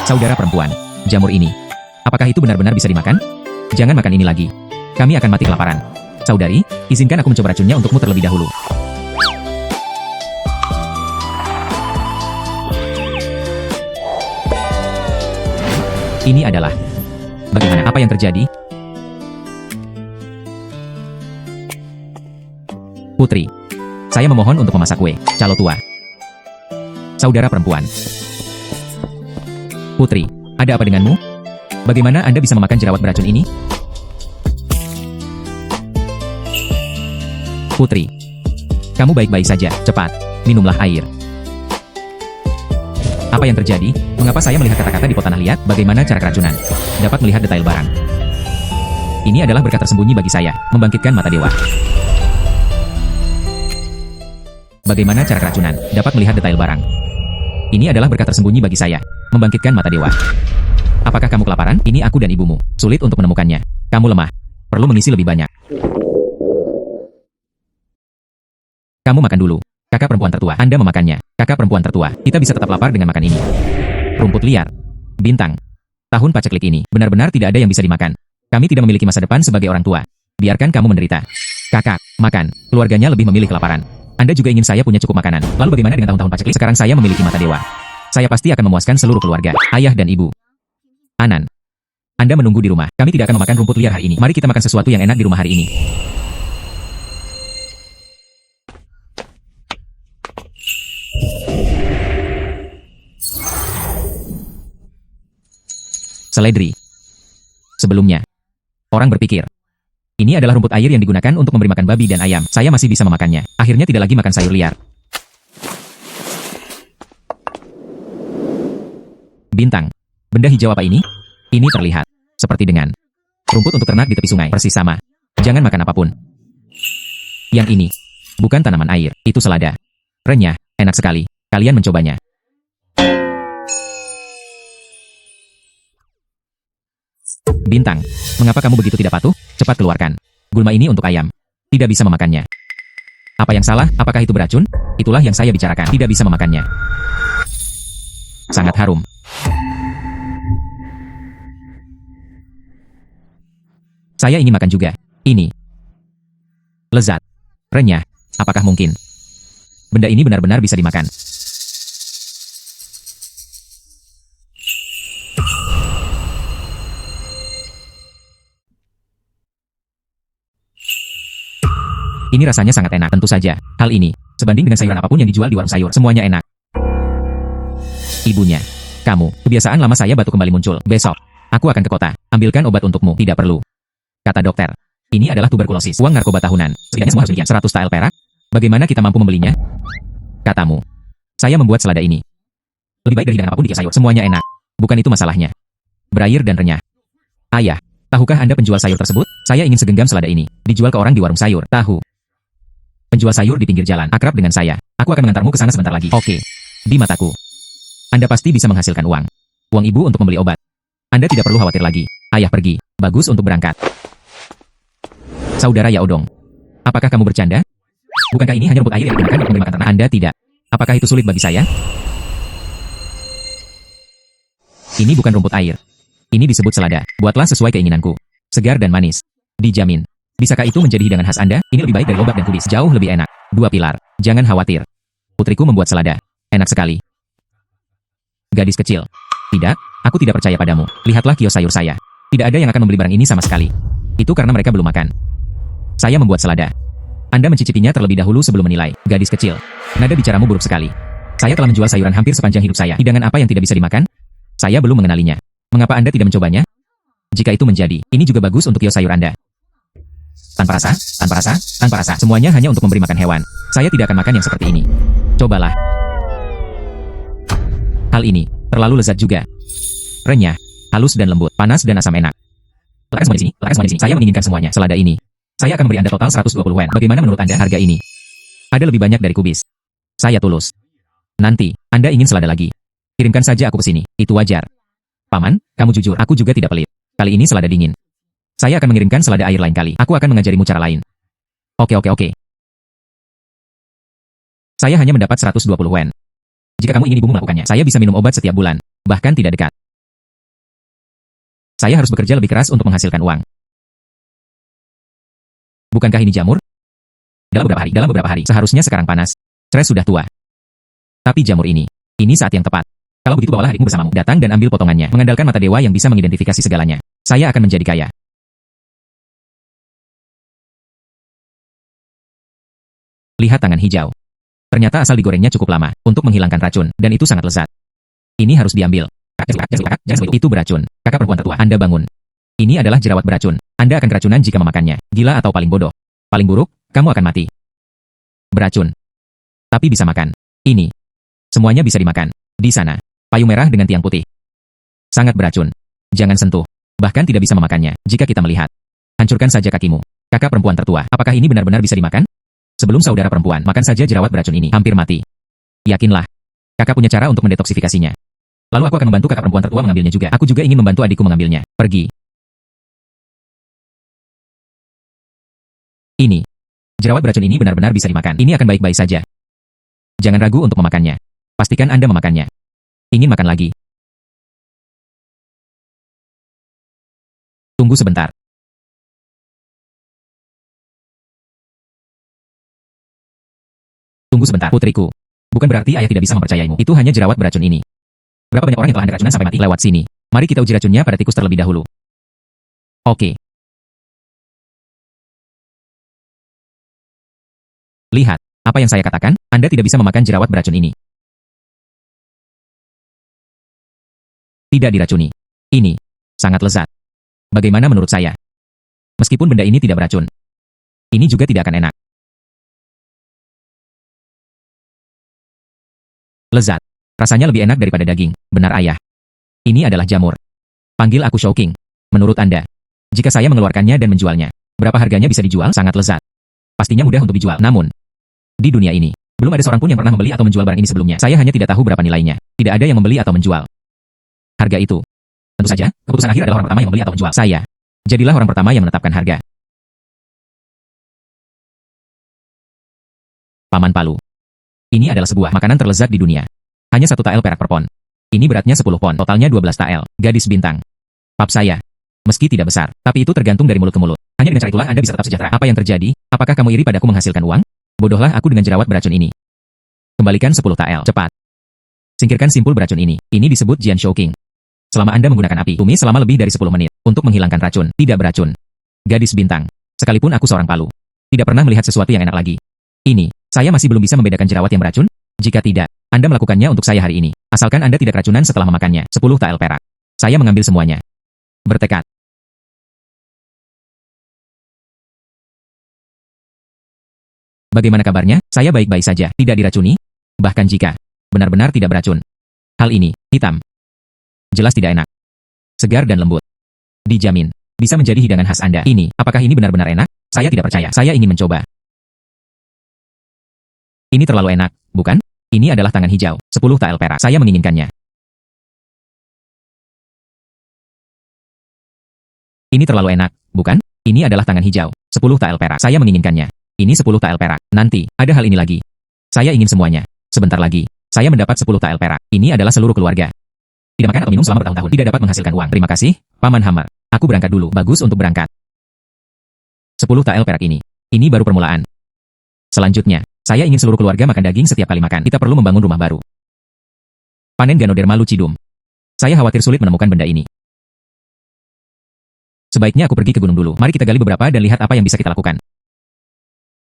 Saudara perempuan, jamur ini. Apakah itu benar-benar bisa dimakan? Jangan makan ini lagi. Kami akan mati kelaparan. Saudari, izinkan aku mencoba racunnya untukmu terlebih dahulu. Ini adalah... Bagaimana? Apa yang terjadi? Putri, saya memohon untuk memasak kue, calo tua. Saudara perempuan. Putri, ada apa denganmu? Bagaimana Anda bisa memakan jerawat beracun ini? Putri, kamu baik-baik saja. Cepat, minumlah air. Apa yang terjadi? Mengapa saya melihat kata-kata di pot tanah liat? Bagaimana cara keracunan? Dapat melihat detail barang. Ini adalah berkat tersembunyi bagi saya, membangkitkan mata dewa. Bagaimana cara keracunan? Dapat melihat detail barang. Ini adalah berkat tersembunyi bagi saya, membangkitkan mata dewa. Apakah kamu kelaparan? Ini aku dan ibumu. Sulit untuk menemukannya. Kamu lemah. Perlu mengisi lebih banyak. Kamu makan dulu. Kakak perempuan tertua. Anda memakannya. Kakak perempuan tertua. Kita bisa tetap lapar dengan makan ini. Rumput liar. Bintang. Tahun paceklik ini. Benar-benar tidak ada yang bisa dimakan. Kami tidak memiliki masa depan sebagai orang tua. Biarkan kamu menderita. Kakak, makan. Keluarganya lebih memilih kelaparan. Anda juga ingin saya punya cukup makanan. Lalu bagaimana dengan tahun-tahun paceklik? Sekarang saya memiliki mata dewa. Saya pasti akan memuaskan seluruh keluarga. Ayah dan ibu. Anan. Anda menunggu di rumah. Kami tidak akan memakan rumput liar hari ini. Mari kita makan sesuatu yang enak di rumah hari ini. Seledri. Sebelumnya, orang berpikir, ini adalah rumput air yang digunakan untuk memberi makan babi dan ayam. Saya masih bisa memakannya. Akhirnya tidak lagi makan sayur liar. Bintang. Benda hijau apa ini? Ini terlihat seperti dengan rumput untuk ternak di tepi sungai. Persis sama. Jangan makan apapun. Yang ini bukan tanaman air. Itu selada. Renyah. Enak sekali. Kalian mencobanya. Bintang, mengapa kamu begitu tidak patuh? Cepat keluarkan. Gulma ini untuk ayam. Tidak bisa memakannya. Apa yang salah? Apakah itu beracun? Itulah yang saya bicarakan. Tidak bisa memakannya. Sangat harum. Saya ingin makan juga. Ini. Lezat. Renyah. Apakah mungkin? Benda ini benar-benar bisa dimakan. Ini rasanya sangat enak. Tentu saja, hal ini sebanding dengan sayuran apapun yang dijual di warung sayur. Semuanya enak. Ibunya. Kamu. Kebiasaan lama saya batuk kembali muncul. Besok, aku akan ke kota. Ambilkan obat untukmu. Tidak perlu. Kata dokter. Ini adalah tuberkulosis. Uang narkoba tahunan. Setidaknya semua harus demikian. 100 tael perak. Bagaimana kita mampu membelinya? Katamu. Saya membuat selada ini. Lebih baik dari hidangan apapun di kios sayur. Semuanya enak. Bukan itu masalahnya. Berair dan renyah. Ayah, tahukah Anda penjual sayur tersebut? Saya ingin segenggam selada ini. Dijual ke orang di warung sayur. Tahu. Penjual sayur di pinggir jalan, akrab dengan saya. Aku akan mengantarmu ke sana sebentar lagi. Oke. Di mataku. Anda pasti bisa menghasilkan uang. Uang ibu untuk membeli obat. Anda tidak perlu khawatir lagi. Ayah pergi. Bagus untuk berangkat. Saudara Yaodong. Apakah kamu bercanda? Bukankah ini hanya rumput air yang digunakan untuk memberi makan ternak? Anda tidak. Apakah itu sulit bagi saya? Ini bukan rumput air. Ini disebut selada. Buatlah sesuai keinginanku. Segar dan manis. Dijamin. Bisakah itu menjadi hidangan khas Anda? Ini lebih baik dari lobak dan kubis. Jauh lebih enak. 2 pilar. Jangan khawatir. Putriku membuat selada. Enak sekali. Gadis kecil. Tidak, aku tidak percaya padamu. Lihatlah kios sayur saya. Tidak ada yang akan membeli barang ini sama sekali. Itu karena mereka belum makan. Saya membuat selada. Anda mencicipinya terlebih dahulu sebelum menilai. Gadis kecil. Nada bicaramu buruk sekali. Saya telah menjual sayuran hampir sepanjang hidup saya. Hidangan apa yang tidak bisa dimakan? Saya belum mengenalinya. Mengapa Anda tidak mencobanya? Jika itu menjadi, ini juga bagus untuk kios sayur Anda. Tanpa rasa, tanpa rasa, tanpa rasa. Semuanya hanya untuk memberi makan hewan. Saya tidak akan makan yang seperti ini. Cobalah. Hal ini terlalu lezat juga. Renyah, halus dan lembut, panas dan asam enak. Letakkan semua di sini, letakkan semua di sini. Saya menginginkan semuanya. Selada ini. Saya akan memberi Anda total 120 yen. Bagaimana menurut Anda harga ini? Ada lebih banyak dari kubis. Saya tulus. Nanti, Anda ingin selada lagi. Kirimkan saja aku ke sini. Itu wajar. Paman, kamu jujur. Aku juga tidak pelit. Kali ini selada dingin. Saya akan mengirimkan selada air lain kali. Aku akan mengajarimu cara lain. Oke. Saya hanya mendapat 120 yen. Jika kamu ingin ibumu melakukannya, saya bisa minum obat setiap bulan. Bahkan tidak dekat. Saya harus bekerja lebih keras untuk menghasilkan uang. Bukankah ini jamur? Dalam beberapa hari, seharusnya sekarang panas. Stres sudah tua. Tapi jamur ini saat yang tepat. Kalau begitu bawalah adikmu bersamamu. Datang dan ambil potongannya. Mengandalkan mata dewa yang bisa mengidentifikasi segalanya. Saya akan menjadi kaya. Lihat tangan hijau. Ternyata asal digorengnya cukup lama untuk menghilangkan racun, dan itu sangat lezat. Ini harus diambil. Itu beracun. Kakak perempuan tertua, Anda bangun. Ini adalah jerawat beracun. Anda akan keracunan jika memakannya. Gila atau paling bodoh? Paling buruk, kamu akan mati. Beracun. Tapi bisa makan. Ini. Semuanya bisa dimakan. Di sana. Payung merah dengan tiang putih. Sangat beracun. Jangan sentuh. Bahkan tidak bisa memakannya. Jika kita melihat. Hancurkan saja kakimu. Kakak perempuan tertua, apakah ini benar-benar bisa dimakan? Sebelum saudara perempuan makan saja jerawat beracun ini, hampir mati. Yakinlah. Kakak punya cara untuk mendetoksifikasinya. Lalu aku akan membantu kakak perempuan tertua mengambilnya juga. Aku juga ingin membantu adikku mengambilnya. Pergi. Ini. Jerawat beracun ini benar-benar bisa dimakan. Ini akan baik-baik saja. Jangan ragu untuk memakannya. Pastikan Anda memakannya. Ingin makan lagi? Tunggu sebentar. Tunggu sebentar, putriku. Bukan berarti ayah tidak bisa mempercayaimu. Itu hanya jerawat beracun ini. Berapa banyak orang yang telah Anda keracunan sampai mati? Lewat sini. Mari kita uji racunnya pada tikus terlebih dahulu. Oke. Lihat, apa yang saya katakan? Anda tidak bisa memakan jerawat beracun ini. Tidak diracuni. Ini sangat lezat. Bagaimana menurut saya? Meskipun benda ini tidak beracun, ini juga tidak akan enak. Lezat. Rasanya lebih enak daripada daging. Benar ayah. Ini adalah jamur. Panggil aku Shouking. Menurut Anda, jika saya mengeluarkannya dan menjualnya, berapa harganya bisa dijual? Sangat lezat. Pastinya mudah untuk dijual. Namun, di dunia ini, belum ada seorang pun yang pernah membeli atau menjual barang ini sebelumnya. Saya hanya tidak tahu berapa nilainya. Tidak ada yang membeli atau menjual. Harga itu. Tentu saja, keputusan akhir adalah orang pertama yang membeli atau menjual. Saya. Jadilah orang pertama yang menetapkan harga. Paman Palu. Ini adalah sebuah makanan terlezat di dunia. Hanya 1 tael perak per pon. Ini beratnya 10 pon, totalnya 12 tael. Gadis bintang. Pap saya. Meski tidak besar, tapi itu tergantung dari mulut ke mulut. Hanya dengan cara itulah Anda bisa tetap sejahtera. Apa yang terjadi? Apakah kamu iri padaku menghasilkan uang? Bodohlah aku dengan jerawat beracun ini. Kembalikan 10 tael, cepat. Singkirkan simpul beracun ini. Ini disebut Jian Shouking. Selama Anda menggunakan api, tumis selama lebih dari 10 menit, untuk menghilangkan racun. Tidak beracun. Gadis bintang. Sekalipun aku seorang Palu, tidak pernah melihat sesuatu yang enak lagi. Ini. Saya masih belum bisa membedakan jerawat yang beracun? Jika tidak, Anda melakukannya untuk saya hari ini. Asalkan Anda tidak keracunan setelah memakannya. 10 tael perak. Saya mengambil semuanya. Bertekad. Bagaimana kabarnya? Saya baik-baik saja. Tidak diracuni? Bahkan jika benar-benar tidak beracun. Hal ini, hitam. Jelas tidak enak. Segar dan lembut. Dijamin. Bisa menjadi hidangan khas Anda. Ini, apakah ini benar-benar enak? Saya tidak percaya. Saya ingin mencoba. Ini terlalu enak, bukan? Ini adalah tangan hijau, 10 tael perak. Saya menginginkannya. Ini terlalu enak, bukan? Ini adalah tangan hijau, 10 tael perak. Saya menginginkannya. Ini 10 tael perak. Nanti, ada hal ini lagi. Saya ingin semuanya. Sebentar lagi, saya mendapat 10 tael perak. Ini adalah seluruh keluarga. Tidak makan atau minum selama bertahun-tahun. Tidak dapat menghasilkan uang. Terima kasih, Paman Hammer. Aku berangkat dulu. Bagus untuk berangkat. 10 tael perak ini. Ini baru permulaan. Selanjutnya, saya ingin seluruh keluarga makan daging setiap kali makan. Kita perlu membangun rumah baru. Panen Ganoderma lucidum. Saya khawatir sulit menemukan benda ini. Sebaiknya aku pergi ke gunung dulu. Mari kita gali beberapa dan lihat apa yang bisa kita lakukan.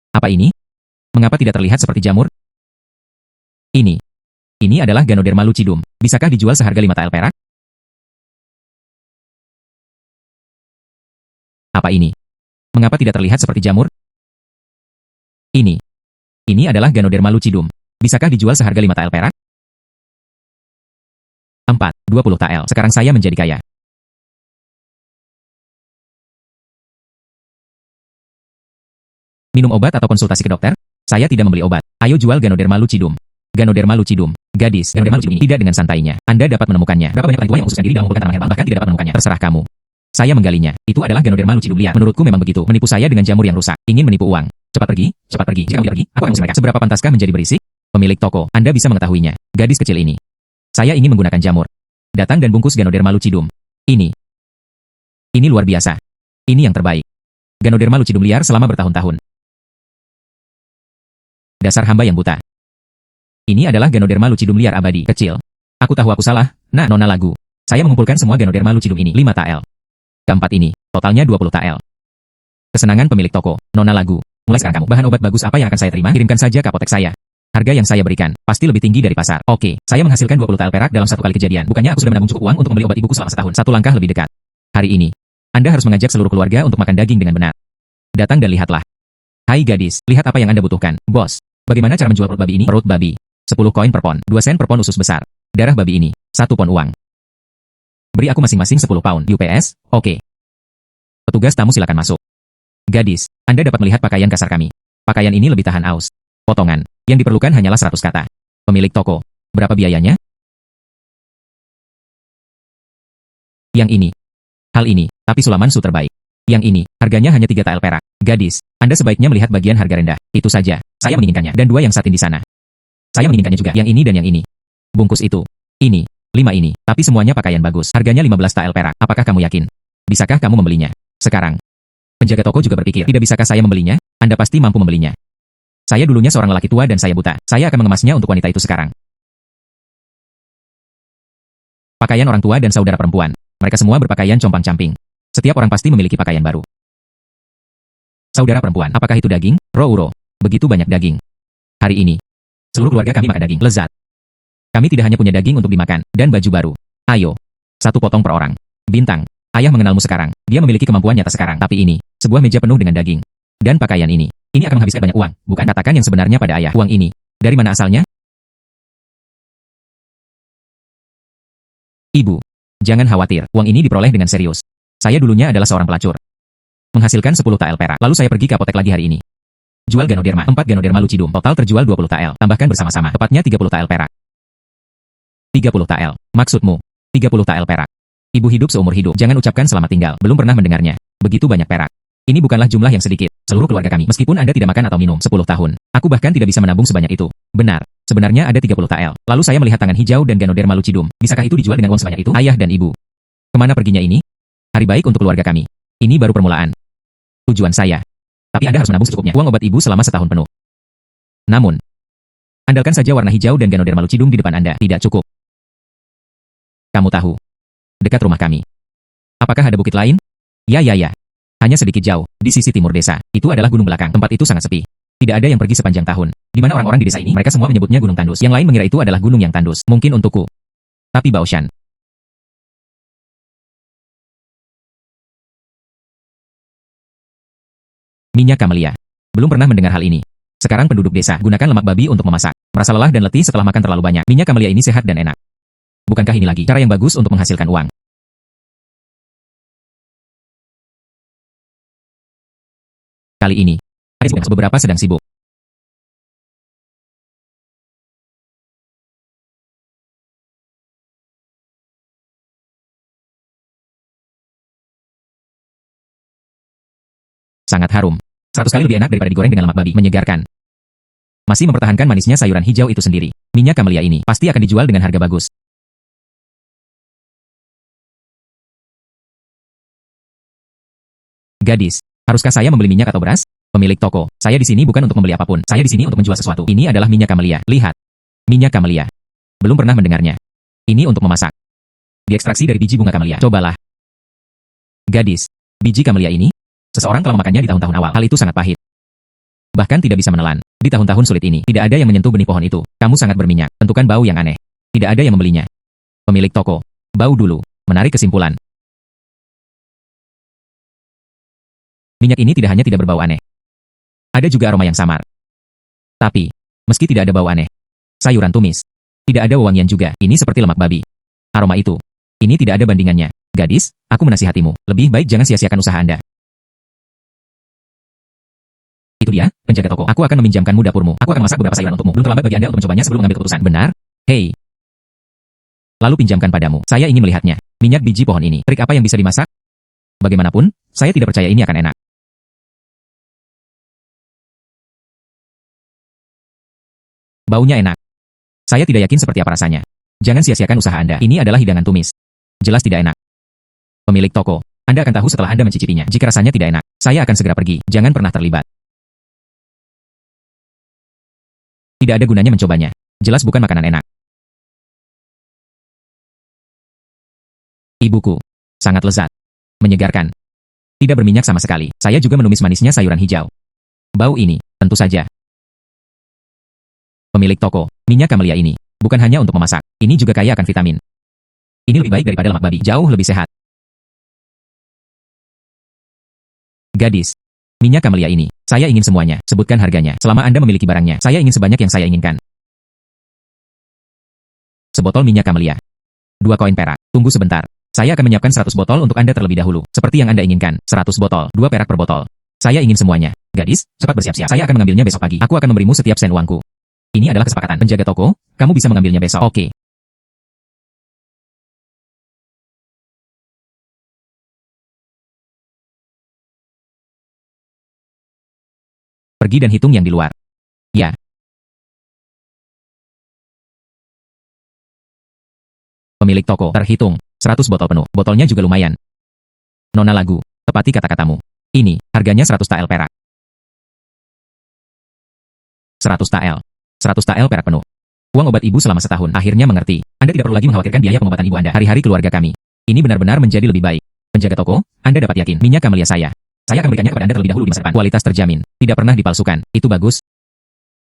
Apa ini? Mengapa tidak terlihat seperti jamur? Ini. Ini adalah Ganoderma lucidum. Bisakah dijual seharga 5 tael perak? Apa ini? Mengapa tidak terlihat seperti jamur? Ini. Ini adalah Ganoderma lucidum. Bisakah dijual seharga 5 tael perak? 4. 20 tael. Sekarang saya menjadi kaya. Minum obat atau konsultasi ke dokter? Saya tidak membeli obat. Ayo jual Ganoderma lucidum. Ganoderma lucidum. Gadis, Ganoderma lucidum ini tidak dengan santainya. Anda dapat menemukannya. Berapa banyak orang tua yang mengkhususkan diri dalam mengumpulkan tanaman herbal, bahkan tidak dapat menemukannya. Terserah kamu. Saya menggalinya. Itu adalah Ganoderma lucidum liar. Menurutku memang begitu. Menipu saya dengan jamur yang rusak. Ingin menipu uang. Cepat pergi, cepat pergi. Jika kamu tidak pergi, aku akan mengusir mereka. Seberapa pantaskah menjadi berisik? Pemilik toko, Anda bisa mengetahuinya. Gadis kecil ini. Saya ingin menggunakan jamur. Datang dan bungkus Ganoderma lucidum. Ini. Ini luar biasa. Ini yang terbaik. Ganoderma lucidum liar selama bertahun-tahun. Dasar hamba yang buta. Ini adalah Ganoderma lucidum liar abadi, kecil. Aku tahu aku salah, nah nona lagu. Saya mengumpulkan semua Ganoderma lucidum ini, 5 tael. Keempat ini, totalnya 20 tael. Kesenangan pemilik toko, nona lagu. Mulai sekarang kamu, bahan obat bagus apa yang akan saya terima? Kirimkan saja ke apotek saya. Harga yang saya berikan, pasti lebih tinggi dari pasar. Oke, saya menghasilkan 20 tael perak dalam satu kali kejadian. Bukannya aku sudah menabung cukup uang untuk membeli obat ibuku selama setahun. Satu langkah lebih dekat. Hari ini, Anda harus mengajak seluruh keluarga untuk makan daging dengan benar. Datang dan lihatlah. Hai gadis, lihat apa yang Anda butuhkan. Bos, bagaimana cara menjual perut babi ini? Perut babi, 10 koin per pon, 2 sen per pon usus besar. Darah babi ini, 1 pon uang. Beri aku masing-masing 10 pound. UPS, oke. Petugas tamu silakan masuk. Gadis, Anda dapat melihat pakaian kasar kami. Pakaian ini lebih tahan aus. Potongan, yang diperlukan hanyalah 100 kata. Pemilik toko, berapa biayanya? Yang ini. Hal ini, tapi Sulaman Su terbaik. Yang ini, harganya hanya 3 tael perak. Gadis, Anda sebaiknya melihat bagian harga rendah. Itu saja, saya menginginkannya. Dan 2 yang satin di sana. Saya menginginkannya juga. Yang ini dan yang ini. Bungkus itu. Ini. 5 ini. Tapi semuanya pakaian bagus. Harganya 15 tael perak. Apakah kamu yakin? Bisakah kamu membelinya? Sekarang. Penjaga toko juga berpikir, tidak bisakah saya membelinya? Anda pasti mampu membelinya. Saya dulunya seorang lelaki tua dan saya buta. Saya akan mengemasnya untuk wanita itu sekarang. Pakaian orang tua dan saudara perempuan. Mereka semua berpakaian compang-camping. Setiap orang pasti memiliki pakaian baru. Saudara perempuan, apakah itu daging? Rouro. Begitu banyak daging. Hari ini, seluruh keluarga kami makan daging. Lezat. Kami tidak hanya punya daging untuk dimakan, dan baju baru. Ayo. 1 potong per orang. Bintang. Ayah mengenalmu sekarang. Dia memiliki kemampuan nyata sekarang. Tapi ini, sebuah meja penuh dengan daging. Dan pakaian ini. Ini akan menghabiskan banyak uang. Bukan? Katakan yang sebenarnya pada ayah. Uang ini. Dari mana asalnya? Ibu. Jangan khawatir. Uang ini diperoleh dengan serius. Saya dulunya adalah seorang pelacur. Menghasilkan 10 tael perak. Lalu saya pergi ke apotek lagi hari ini. Jual Ganoderma. 4 Ganoderma lucidum. Total terjual 20 tael. Tambahkan bersama-sama. Tepatnya 30 tael perak. 30 tael. Maksudmu? 30 tael perak. Ibu hidup seumur hidup. Jangan ucapkan selamat tinggal. Belum pernah mendengarnya. Begitu banyak perak. Ini bukanlah jumlah yang sedikit. Seluruh keluarga kami. Meskipun Anda tidak makan atau minum 10 tahun. Aku bahkan tidak bisa menabung sebanyak itu. Benar. Sebenarnya ada 30 tael. Lalu saya melihat tangan hijau dan Ganoderma lucidum. Bisakah itu dijual dengan uang sebanyak itu? Ayah dan ibu. Kemana perginya ini? Hari baik untuk keluarga kami. Ini baru permulaan. Tujuan saya. Tapi Anda harus menabung secukupnya. Uang obat ibu selama setahun penuh. Namun, andalkan saja warna hijau dan Ganoderma lucidum di depan Anda. Tidak cukup. Kamu tahu. Dekat rumah kami. Apakah ada bukit lain? Ya. Hanya sedikit jauh, di sisi timur desa. Itu adalah gunung belakang. Tempat itu sangat sepi. Tidak ada yang pergi sepanjang tahun. Di mana orang-orang di desa ini, mereka semua menyebutnya Gunung Tandus. Yang lain mengira itu adalah gunung yang tandus. Mungkin untukku. Tapi Baoshan. Minyak kamelia. Belum pernah mendengar hal ini. Sekarang penduduk desa gunakan lemak babi untuk memasak. Merasa lelah dan letih setelah makan terlalu banyak. Minyak kamelia ini sehat dan enak. Bukankah ini lagi cara yang bagus untuk menghasilkan uang? Kali ini, beberapa sedang sibuk. Sangat harum. 100 kali lebih enak daripada digoreng dengan lemak babi. Menyegarkan. Masih mempertahankan manisnya sayuran hijau itu sendiri. Minyak kamelia ini pasti akan dijual dengan harga bagus. Gadis, haruskah saya membeli minyak atau beras? Pemilik toko, saya di sini bukan untuk membeli apapun. Saya di sini untuk menjual sesuatu. Ini adalah minyak kamelia. Lihat. Minyak kamelia. Belum pernah mendengarnya. Ini untuk memasak. Diekstraksi dari biji bunga kamelia. Cobalah. Gadis, biji kamelia ini? Seseorang telah memakannya di tahun-tahun awal. Hal itu sangat pahit. Bahkan tidak bisa menelan. Di tahun-tahun sulit ini, tidak ada yang menyentuh benih pohon itu. Kamu sangat berminyak. Tentukan bau yang aneh. Tidak ada yang membelinya. Pemilik toko, bau dulu. Menarik kesimpulan. Minyak ini tidak hanya tidak berbau aneh. Ada juga aroma yang samar. Tapi, meski tidak ada bau aneh, sayuran tumis, tidak ada wewangian juga. Ini seperti lemak babi. Aroma itu, ini tidak ada bandingannya. Gadis, aku menasihatimu. Lebih baik jangan sia-siakan usaha Anda. Itu dia, penjaga toko. Aku akan meminjamkanmu dapurmu. Aku akan masak beberapa sayuran untukmu. Belum terlambat bagi Anda untuk mencobanya sebelum mengambil keputusan. Benar? Hei. Lalu pinjamkan padamu. Saya ingin melihatnya. Minyak biji pohon ini. Trik apa yang bisa dimasak? Bagaimanapun, saya tidak percaya ini akan enak. Baunya enak. Saya tidak yakin seperti apa rasanya. Jangan sia-siakan usaha Anda. Ini adalah hidangan tumis. Jelas tidak enak. Pemilik toko, Anda akan tahu setelah Anda mencicipinya. Jika rasanya tidak enak, saya akan segera pergi. Jangan pernah terlibat. Tidak ada gunanya mencobanya. Jelas bukan makanan enak. Ibuku. Sangat lezat. Menyegarkan. Tidak berminyak sama sekali. Saya juga menumis manisnya sayuran hijau. Bau ini, tentu saja. Pemilik toko, minyak camellia ini, bukan hanya untuk memasak. Ini juga kaya akan vitamin. Ini lebih baik daripada lemak babi. Jauh lebih sehat. Gadis. Minyak camellia ini, saya ingin semuanya. Sebutkan harganya. Selama Anda memiliki barangnya, saya ingin sebanyak yang saya inginkan. Sebotol minyak camellia. 2 koin perak. Tunggu sebentar. Saya akan menyiapkan 100 botol untuk Anda terlebih dahulu. Seperti yang Anda inginkan. 100 botol. 2 perak per botol. Saya ingin semuanya. Gadis, cepat bersiap-siap. Saya akan mengambilnya besok pagi. Aku akan memberimu setiap sen uangku. Ini adalah kesepakatan. Penjaga toko, kamu bisa mengambilnya besok. Oke. Pergi dan hitung yang di luar. Ya. Pemilik toko, terhitung. 100 botol penuh. Botolnya juga lumayan. Nona lagu, tepati kata-katamu. Ini, harganya 100 tael perak. 100 tael. 100 tael perak penuh. Uang obat ibu selama setahun. Akhirnya mengerti. Anda tidak perlu lagi mengkhawatirkan biaya pengobatan ibu Anda. Hari-hari keluarga kami. Ini benar-benar menjadi lebih baik. Penjaga toko, Anda dapat yakin. Minyak camellia saya. Saya akan memberikannya kepada Anda terlebih dahulu di masa depan. Kualitas terjamin. Tidak pernah dipalsukan. Itu bagus.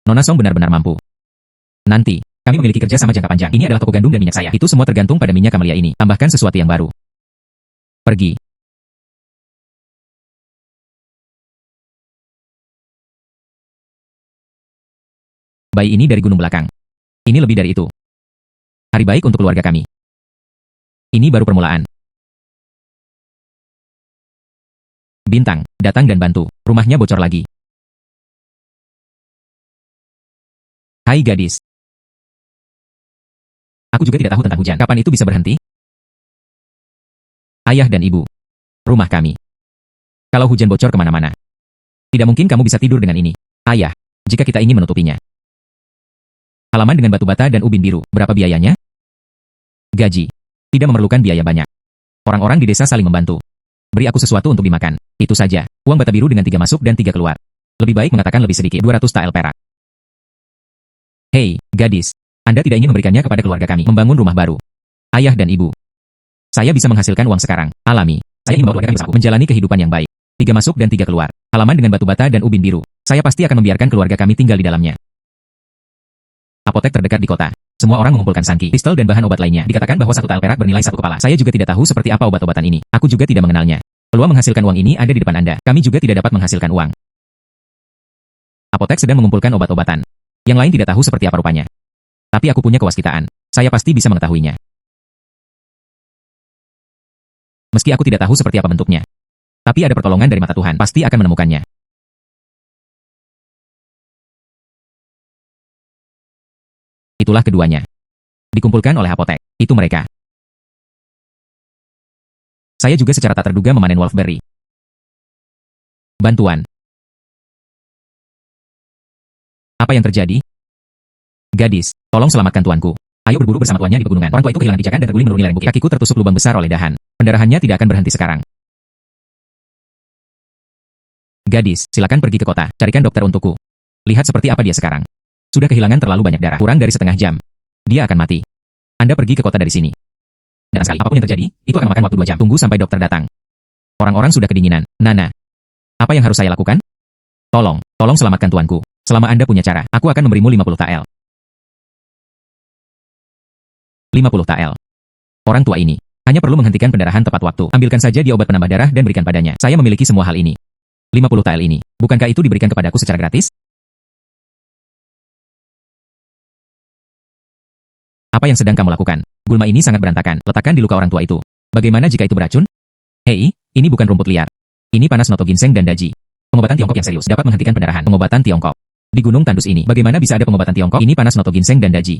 Nona Song benar-benar mampu. Nanti, kami memiliki kerja sama jangka panjang. Ini adalah toko gandum dan minyak saya. Itu semua tergantung pada minyak camellia ini. Tambahkan sesuatu yang baru. Pergi. Bayi ini dari gunung belakang. Ini lebih dari itu. Hari baik untuk keluarga kami. Ini baru permulaan. Bintang, datang dan bantu. Rumahnya bocor lagi. Hai gadis. Aku juga tidak tahu tentang hujan. Kapan itu bisa berhenti? Ayah dan ibu. Rumah kami. Kalau hujan bocor kemana-mana. Tidak mungkin kamu bisa tidur dengan ini. Ayah, jika kita ingin menutupinya. Halaman dengan batu bata dan ubin biru. Berapa biayanya? Gaji. Tidak memerlukan biaya banyak. Orang-orang di desa saling membantu. Beri aku sesuatu untuk dimakan. Itu saja. Uang bata biru dengan 3 masuk dan 3 keluar. Lebih baik mengatakan lebih sedikit. 200 tael perak. Hei, gadis. Anda tidak ingin memberikannya kepada keluarga kami. Membangun rumah baru. Ayah dan ibu. Saya bisa menghasilkan uang sekarang. Alami. Saya ingin membawa keluarga kami bersama. Menjalani kehidupan yang baik. 3 masuk dan 3 keluar. Halaman dengan batu bata dan ubin biru. Saya pasti akan membiarkan keluarga kami tinggal di dalamnya. Apotek terdekat di kota. Semua orang mengumpulkan sangki, pistol dan bahan obat lainnya. Dikatakan bahwa 1 tael perak bernilai 1 kepala. Saya juga tidak tahu seperti apa obat-obatan ini. Aku juga tidak mengenalnya. Peluang menghasilkan uang ini ada di depan Anda. Kami juga tidak dapat menghasilkan uang. Apotek sedang mengumpulkan obat-obatan. Yang lain tidak tahu seperti apa rupanya. Tapi aku punya kewaskitaan. Saya pasti bisa mengetahuinya. Meski aku tidak tahu seperti apa bentuknya. Tapi ada pertolongan dari mata Tuhan. Pasti akan menemukannya. Itulah keduanya. Dikumpulkan oleh apotek. Itu mereka. Saya juga secara tak terduga memanen wolfberry. Bantuan. Apa yang terjadi? Gadis, tolong selamatkan tuanku. Ayo berburu bersama tuannya di pegunungan. Orang tua itu kehilangan pijakan dan terguling menuruni lereng bukit. Kakiku tertusuk lubang besar oleh dahan. Pendarahannya tidak akan berhenti sekarang. Gadis, silakan pergi ke kota. Carikan dokter untukku. Lihat seperti apa dia sekarang. Sudah kehilangan terlalu banyak darah. Kurang dari setengah jam. Dia akan mati. Anda pergi ke kota dari sini. Dan sekali apapun yang terjadi, itu akan memakan waktu 2 jam. Tunggu sampai dokter datang. Orang-orang sudah kedinginan. Nana. Apa yang harus saya lakukan? Tolong selamatkan tuanku. Selama Anda punya cara, aku akan memberimu 50 tael. 50 tael. Orang tua ini hanya perlu menghentikan pendarahan tepat waktu. Ambilkan saja dia obat penambah darah dan berikan padanya. Saya memiliki semua hal ini. 50 tael ini, bukankah itu diberikan kepadaku secara gratis? Apa yang sedang kamu lakukan? Gulma ini sangat berantakan. Letakkan di luka orang tua itu. Bagaimana jika itu beracun? Hei, ini bukan rumput liar. Ini panas noto ginseng dan daji. Pengobatan Tiongkok yang serius dapat menghentikan pendarahan. Pengobatan Tiongkok. Di Gunung Tandus ini, bagaimana bisa ada pengobatan Tiongkok? Ini panas noto ginseng dan daji.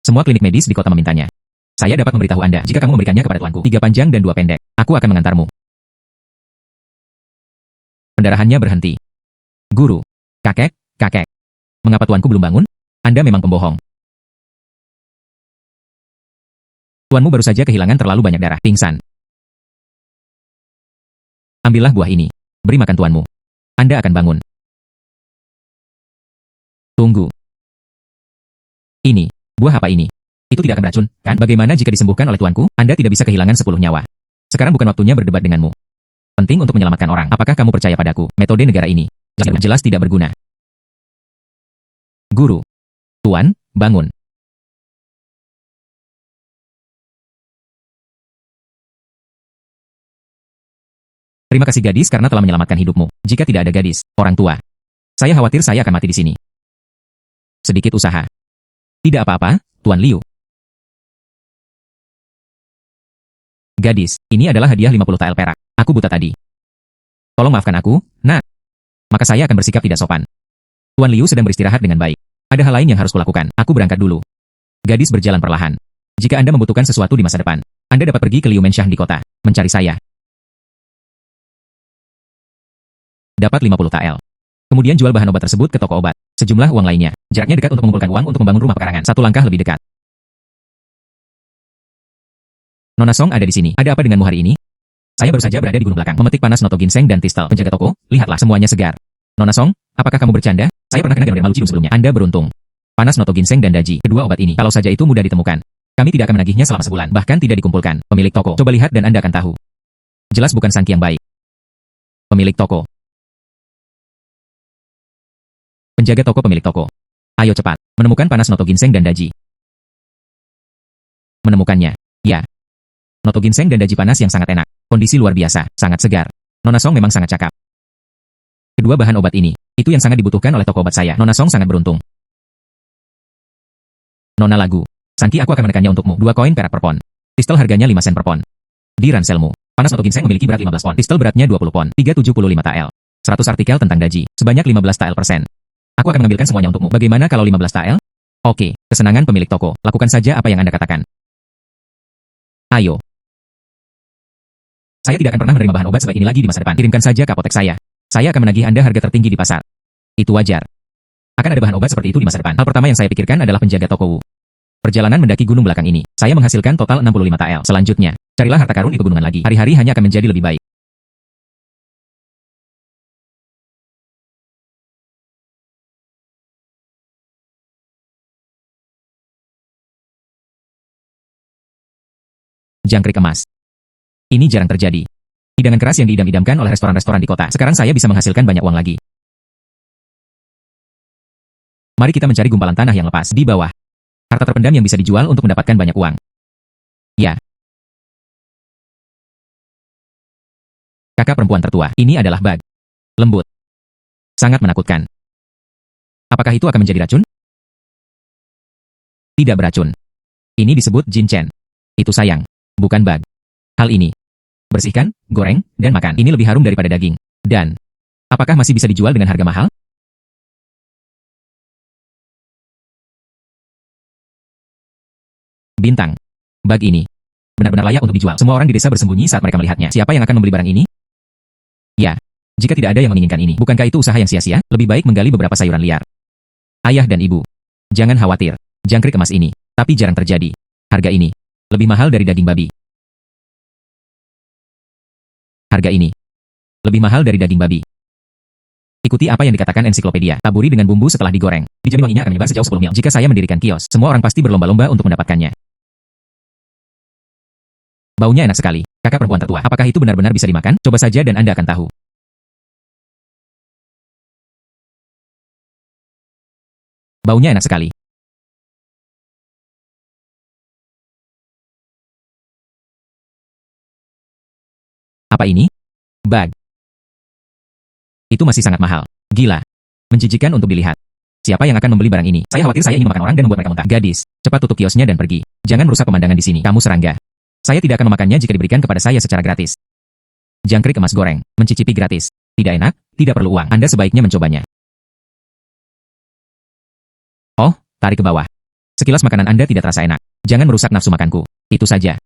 Semua klinik medis di kota memintanya. Saya dapat memberitahu Anda jika kamu memberikannya kepada tuanku. 3 panjang dan 2 pendek. Aku akan mengantarmu. Pendarahannya berhenti. Guru. Kakek. Mengapa tuanku belum bangun? Anda memang pembohong. Tuanmu baru saja kehilangan terlalu banyak darah. Pingsan. Ambillah buah ini. Beri makan tuanmu. Anda akan bangun. Tunggu. Ini. Buah apa ini? Itu tidak akan beracun, kan? Bagaimana jika disembuhkan oleh tuanku? Anda tidak bisa kehilangan 10 nyawa. Sekarang bukan waktunya berdebat denganmu. Penting untuk menyelamatkan orang. Apakah kamu percaya padaku? Metode negara ini jelas tidak berguna. Guru. Tuan, bangun. Terima kasih gadis karena telah menyelamatkan hidupmu. Jika tidak ada gadis, orang tua, saya khawatir saya akan mati di sini. Sedikit usaha. Tidak apa-apa, Tuan Liu. Gadis, ini adalah hadiah 50 tael perak. Aku buta tadi. Tolong maafkan aku, nak. Maka saya akan bersikap tidak sopan. Tuan Liu sedang beristirahat dengan baik. Ada hal lain yang harus kulakukan. Aku berangkat dulu. Gadis berjalan perlahan. Jika Anda membutuhkan sesuatu di masa depan, Anda dapat pergi ke Liu Menshah di kota, mencari saya. Dapat 50 tael. Kemudian jual bahan obat tersebut ke toko obat. Sejumlah uang lainnya. Jaraknya dekat untuk mengumpulkan uang untuk membangun rumah pekarangan. Satu langkah lebih dekat. Nona Song ada di sini. Ada apa denganmu hari ini? Saya baru saja berada di gunung belakang, memetik panas noto ginseng dan tistel. Penjaga toko, lihatlah semuanya segar. Nona Song, apakah kamu bercanda? Saya pernah kena gangguan malu cium sebelumnya. Anda beruntung. Panas noto ginseng dan daji. Kedua obat ini, kalau saja itu mudah ditemukan, kami tidak akan menagihnya selama sebulan. Bahkan tidak dikumpulkan. Pemilik toko, coba lihat dan Anda akan tahu. Jelas bukan Sangki yang baik. Pemilik toko. Penjaga toko pemilik toko. Ayo cepat, menemukan panas noto ginseng dan daji. Menemukannya. Ya. Noto ginseng dan daji panas yang sangat enak. Kondisi luar biasa, sangat segar. Nona Song memang sangat cakap. Kedua bahan obat ini, itu yang sangat dibutuhkan oleh toko obat saya. Nona Song sangat beruntung. Nona Lagu. Sangki aku akan menekannya untukmu. 2 koin perak per pon. Pistol harganya 5 sen per pon. Di ranselmu. Panas noto ginseng memiliki berat 15 pon. Pistol beratnya 20 pon. 375 tael. 100 artikel tentang daji. Sebanyak 15 tael persen. Aku akan mengambilkan semuanya untukmu. Bagaimana kalau 15 tael? Oke, kesenangan pemilik toko. Lakukan saja apa yang Anda katakan. Ayo. Saya tidak akan pernah menerima bahan obat sebaik ini lagi di masa depan. Kirimkan saja ke apotek saya. Saya akan menagih Anda harga tertinggi di pasar. Itu wajar. Akan ada bahan obat seperti itu di masa depan. Hal pertama yang saya pikirkan adalah penjaga toko Wu. Perjalanan mendaki gunung belakang ini, saya menghasilkan total 65 tael. Selanjutnya, carilah harta karun di pegunungan lagi. Hari-hari hanya akan menjadi lebih baik. Jangkrik emas. Ini jarang terjadi. Hidangan keras yang diidam-idamkan oleh restoran-restoran di kota. Sekarang saya bisa menghasilkan banyak uang lagi. Mari kita mencari gumpalan tanah yang lepas di bawah. Harta terpendam yang bisa dijual untuk mendapatkan banyak uang. Ya. Kakak perempuan tertua. Ini adalah bag. Lembut. Sangat menakutkan. Apakah itu akan menjadi racun? Tidak beracun. Ini disebut Jin Chen. Itu sayang. Bukan bag. Hal ini. Bersihkan, goreng, dan makan. Ini lebih harum daripada daging. Dan, apakah masih bisa dijual dengan harga mahal? Bintang. Bag ini. Benar-benar layak untuk dijual. Semua orang di desa bersembunyi saat mereka melihatnya. Siapa yang akan membeli barang ini? Ya. Jika tidak ada yang menginginkan ini, bukankah itu usaha yang sia-sia? Lebih baik menggali beberapa sayuran liar. Ayah dan ibu. Jangan khawatir. Jangkrik emas ini. Tapi jarang terjadi. Harga ini. Lebih mahal dari daging babi. Harga ini. Lebih mahal dari daging babi. Ikuti apa yang dikatakan ensiklopedia. Taburi dengan bumbu setelah digoreng. Dijamin wanginya akan menyebar sejauh 10 mil. Jika saya mendirikan kios, semua orang pasti berlomba-lomba untuk mendapatkannya. Baunya enak sekali. Kakak perempuan tertua. Apakah itu benar-benar bisa dimakan? Coba saja dan Anda akan tahu. Baunya enak sekali. Apa ini? Bag. Itu masih sangat mahal. Gila. Menjijikan untuk dilihat. Siapa yang akan membeli barang ini? Saya khawatir saya ingin memakan orang dan membuat mereka muntah. Gadis, cepat tutup kiosnya dan pergi. Jangan merusak pemandangan di sini. Kamu serangga. Saya tidak akan memakannya jika diberikan kepada saya secara gratis. Jangkrik emas goreng. Mencicipi gratis. Tidak enak, tidak perlu uang. Anda sebaiknya mencobanya. Oh, tarik ke bawah. Sekilas makanan Anda tidak terasa enak. Jangan merusak nafsu makanku. Itu saja.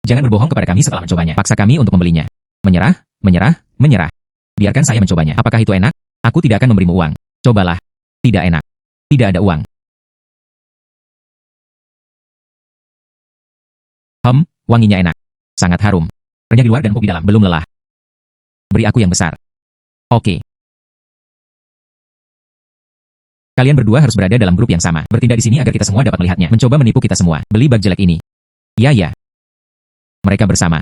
Jangan berbohong kepada kami setelah mencobanya. Paksa kami untuk membelinya. Menyerah, menyerah, menyerah. Biarkan saya mencobanya. Apakah itu enak? Aku tidak akan memberimu uang. Cobalah. Tidak enak. Tidak ada uang. Wanginya enak. Sangat harum. Renyah di luar dan empuk di dalam. Belum lelah. Beri aku yang besar. Oke. Kalian berdua harus berada dalam grup yang sama. Bertindak di sini agar kita semua dapat melihatnya. Mencoba menipu kita semua. Beli bug jelek ini. Ya. Mereka bersama.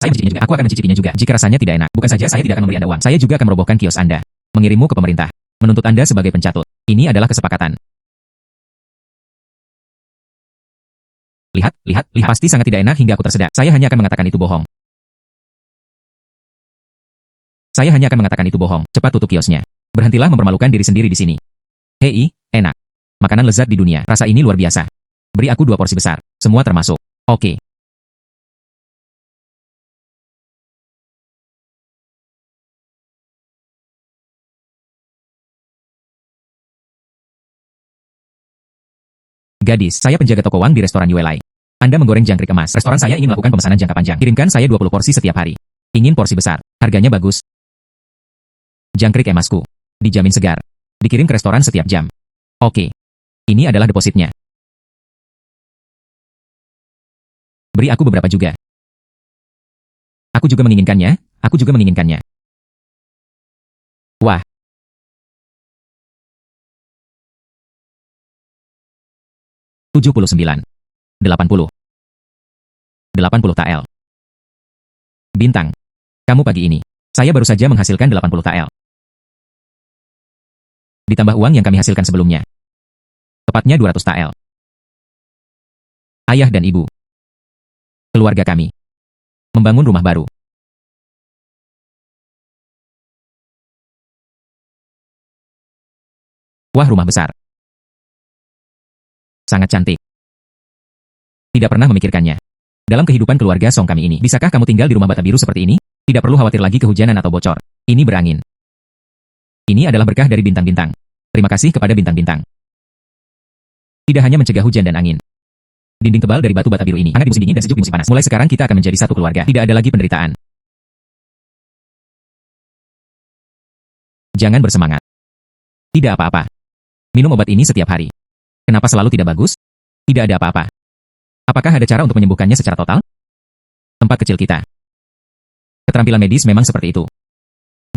Saya mencicipinya juga. Aku akan mencicipinya juga. Jika rasanya tidak enak, bukan saja saya tidak akan memberi Anda uang. Saya juga akan merobohkan kios Anda. Mengirimmu ke pemerintah. Menuntut Anda sebagai pencatut. Ini adalah kesepakatan. Lihat. Pasti sangat tidak enak hingga aku tersedak. Saya hanya akan mengatakan itu bohong. Cepat tutup kiosnya. Berhentilah mempermalukan diri sendiri di sini. Hei, enak. Makanan lezat di dunia. Rasa ini luar biasa. Beri aku 2 porsi besar. Semua termasuk. Oke. Gadis, saya penjaga toko Wang di restoran Yuelai. Anda menggoreng jangkrik emas. Restoran saya ingin melakukan pemesanan jangka panjang. Kirimkan saya 20 porsi setiap hari. Ingin porsi besar. Harganya bagus. Jangkrik emasku. Dijamin segar. Dikirim ke restoran setiap jam. Oke. Ini adalah depositnya. Beri aku beberapa juga. Aku juga menginginkannya. Wah. 79. 80. 80 TL. Bintang. Kamu pagi ini. Saya baru saja menghasilkan 80 TL. Ditambah uang yang kami hasilkan sebelumnya. Tepatnya 200 TL. Ayah dan ibu. Keluarga kami. Membangun rumah baru. Wah, rumah besar. Sangat cantik. Tidak pernah memikirkannya. Dalam kehidupan keluarga Song kami ini, bisakah kamu tinggal di rumah bata biru seperti ini? Tidak perlu khawatir lagi kehujanan atau bocor. Ini berangin. Ini adalah berkah dari bintang-bintang. Terima kasih kepada bintang-bintang. Tidak hanya mencegah hujan dan angin. Dinding tebal dari batu bata biru ini hangat di musim dingin dan sejuk di musim panas. Mulai sekarang kita akan menjadi satu keluarga. Tidak ada lagi penderitaan. Jangan bersemangat. Tidak apa-apa. Minum obat ini setiap hari. Kenapa selalu tidak bagus? Tidak ada apa-apa. Apakah ada cara untuk menyembuhkannya secara total? Tempat kecil kita. Keterampilan medis memang seperti itu.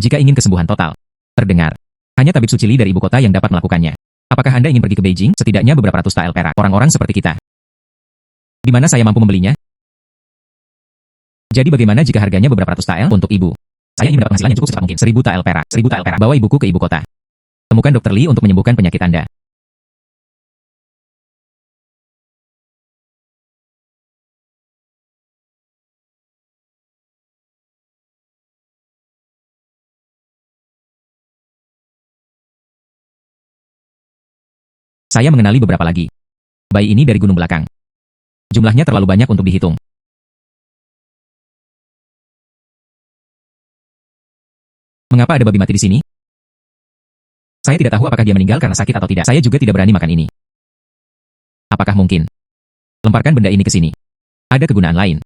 Jika ingin kesembuhan total, terdengar. Hanya tabib suci Li dari ibu kota yang dapat melakukannya. Apakah Anda ingin pergi ke Beijing? Setidaknya beberapa ratus TL perak. Orang-orang seperti kita. Di mana saya mampu membelinya? Jadi bagaimana jika harganya beberapa ratus TL untuk ibu? Saya ingin mendapat penghasilan yang cukup secepat mungkin. 1000 TL perak. 1000 TL perak. Bawa ibuku ke ibu kota. Temukan Dr. Li untuk menyembuhkan penyakit Anda. Saya mengenali beberapa lagi. Bayi ini dari gunung belakang. Jumlahnya terlalu banyak untuk dihitung. Mengapa ada babi mati di sini? Saya tidak tahu apakah dia meninggal karena sakit atau tidak. Saya juga tidak berani makan ini. Apakah mungkin? Lemparkan benda ini ke sini. Ada kegunaan lain.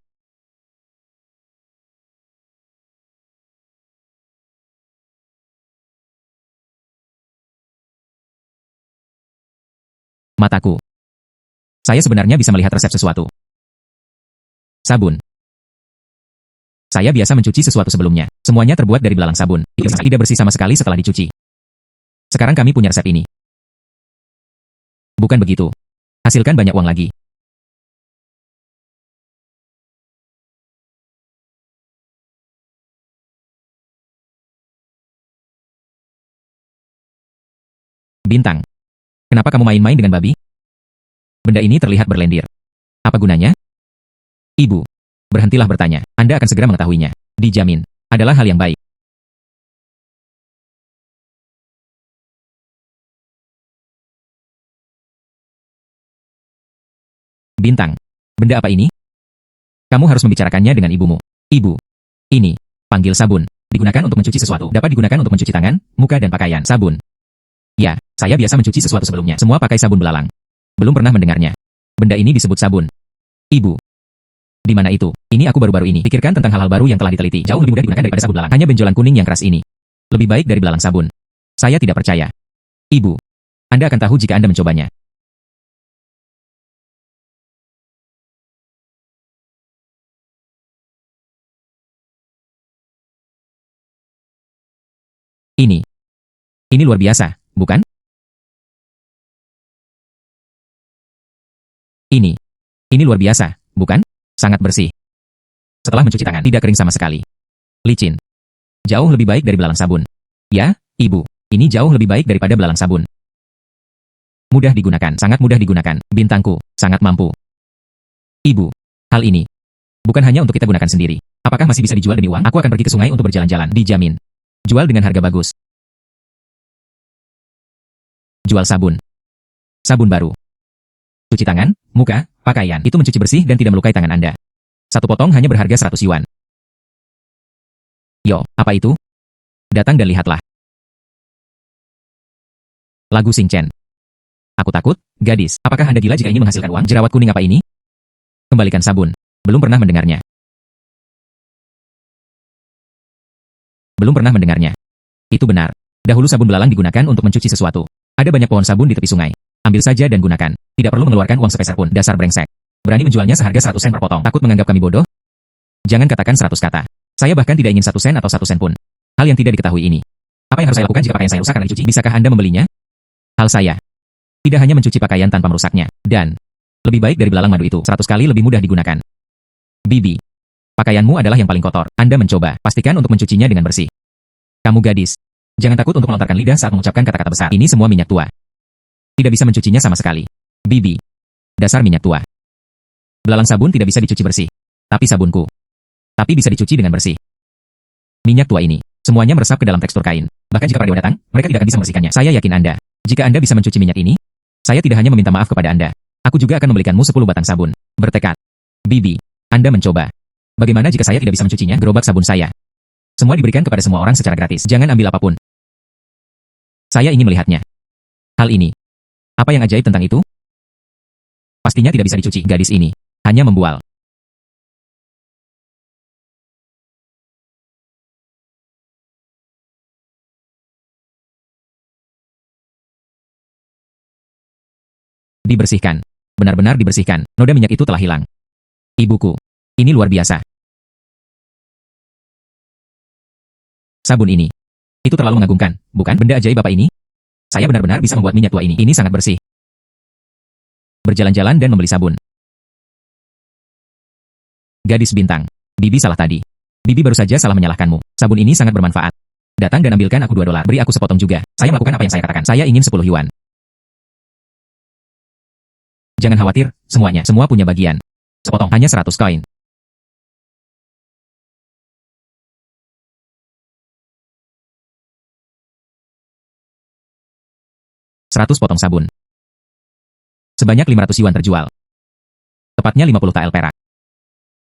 Mataku. Saya sebenarnya bisa melihat resep sesuatu. Sabun. Saya biasa mencuci sesuatu sebelumnya. Semuanya terbuat dari belalang sabun. Tidak bersih sama sekali setelah dicuci. Sekarang kami punya resep ini. Bukan begitu. Hasilkan banyak uang lagi. Bintang. Kenapa kamu main-main dengan babi? Benda ini terlihat berlendir. Apa gunanya? Ibu. Berhentilah bertanya. Anda akan segera mengetahuinya. Dijamin. Adalah hal yang baik. Bintang. Benda apa ini? Kamu harus membicarakannya dengan ibumu. Ibu. Ini. Panggil sabun. Digunakan untuk mencuci sesuatu. Dapat digunakan untuk mencuci tangan, muka dan pakaian. Sabun. Ya, saya biasa mencuci sesuatu sebelumnya. Semua pakai sabun belalang. Belum pernah mendengarnya. Benda ini disebut sabun. Ibu. Di mana itu? Ini aku baru-baru ini. Pikirkan tentang hal-hal baru yang telah diteliti. Jauh lebih mudah digunakan daripada sabun belalang. Hanya benjolan kuning yang keras ini. Lebih baik dari belalang sabun. Saya tidak percaya. Ibu. Anda akan tahu jika Anda mencobanya. Ini luar biasa, bukan? Ini. Ini luar biasa, bukan? Sangat bersih. Setelah mencuci tangan, tidak kering sama sekali. Licin. Jauh lebih baik dari belalang sabun. Ya, Ibu. Ini jauh lebih baik daripada belalang sabun. Mudah digunakan, sangat mudah digunakan. Bintangku, sangat mampu. Ibu, hal ini bukan hanya untuk kita gunakan sendiri. Apakah masih bisa dijual demi uang? Aku akan pergi ke sungai untuk berjalan-jalan. Dijamin. Jual dengan harga bagus. Jual sabun. Sabun baru. Cuci tangan, muka, pakaian. Itu mencuci bersih dan tidak melukai tangan Anda. Satu potong hanya berharga 100 yuan. Yo, apa itu? Datang dan lihatlah. Lagu Sing Chen. Aku takut, gadis. Apakah Anda gila jika ini menghasilkan uang? Jerawat kuning apa ini? Kembalikan sabun. Belum pernah mendengarnya. Belum pernah mendengarnya. Itu benar. Dahulu sabun belalang digunakan untuk mencuci sesuatu. Ada banyak pohon sabun di tepi sungai. Ambil saja dan gunakan. Tidak perlu mengeluarkan uang sepeser pun. Dasar brengsek. Berani menjualnya seharga 100 sen per potong. Takut menganggap kami bodoh? Jangan katakan 100 kata. Saya bahkan tidak ingin 1 sen atau 1 sen pun. Hal yang tidak diketahui ini. Apa yang harus saya lakukan jika pakaian saya rusak karena dicuci? Bisakah Anda membelinya? Hal saya. Tidak hanya mencuci pakaian tanpa merusaknya. Dan, lebih baik dari belalang madu itu. 100 kali lebih mudah digunakan. Bibi. Pakaianmu adalah yang paling kotor. Anda mencoba. Pastikan untuk mencucinya dengan bersih. Kamu gadis. Jangan takut untuk melontarkan lidah saat mengucapkan kata-kata besar. Ini semua minyak tua. Tidak bisa mencucinya sama sekali. Bibi. Dasar minyak tua. Belalang sabun tidak bisa dicuci bersih. Tapi sabunku. Tapi bisa dicuci dengan bersih. Minyak tua ini. Semuanya meresap ke dalam tekstur kain. Bahkan jika para dewa datang, mereka tidak akan bisa membersihkannya. Saya yakin Anda. Jika Anda bisa mencuci minyak ini, saya tidak hanya meminta maaf kepada Anda. Aku juga akan membelikanmu 10 batang sabun. Bertekad. Bibi. Anda mencoba. Bagaimana jika saya tidak bisa mencucinya? Gerobak sabun saya. Semua diberikan kepada semua orang secara gratis. Jangan ambil apapun. Saya ingin melihatnya. Hal ini. Apa yang ajaib tentang itu? Pastinya tidak bisa dicuci. Gadis ini hanya membual. Dibersihkan. Benar-benar dibersihkan. Noda minyak itu telah hilang. Ibuku. Ini luar biasa. Sabun ini. Itu terlalu mengagumkan, bukan? Benda ajaib apa ini? Saya benar-benar bisa membuat minyak tua ini. Ini sangat bersih. Berjalan-jalan dan membeli sabun. Gadis bintang. Bibi salah tadi. Bibi baru saja salah menyalahkanmu. Sabun ini sangat bermanfaat. Datang dan ambilkan aku 2 dolar. Beri aku sepotong juga. Saya melakukan apa yang saya katakan. Saya ingin 10 yuan. Jangan khawatir, semuanya. Semua punya bagian. Sepotong. Hanya 100 koin. Seratus potong sabun. Sebanyak 500 yuan terjual. Tepatnya 50 tael perak.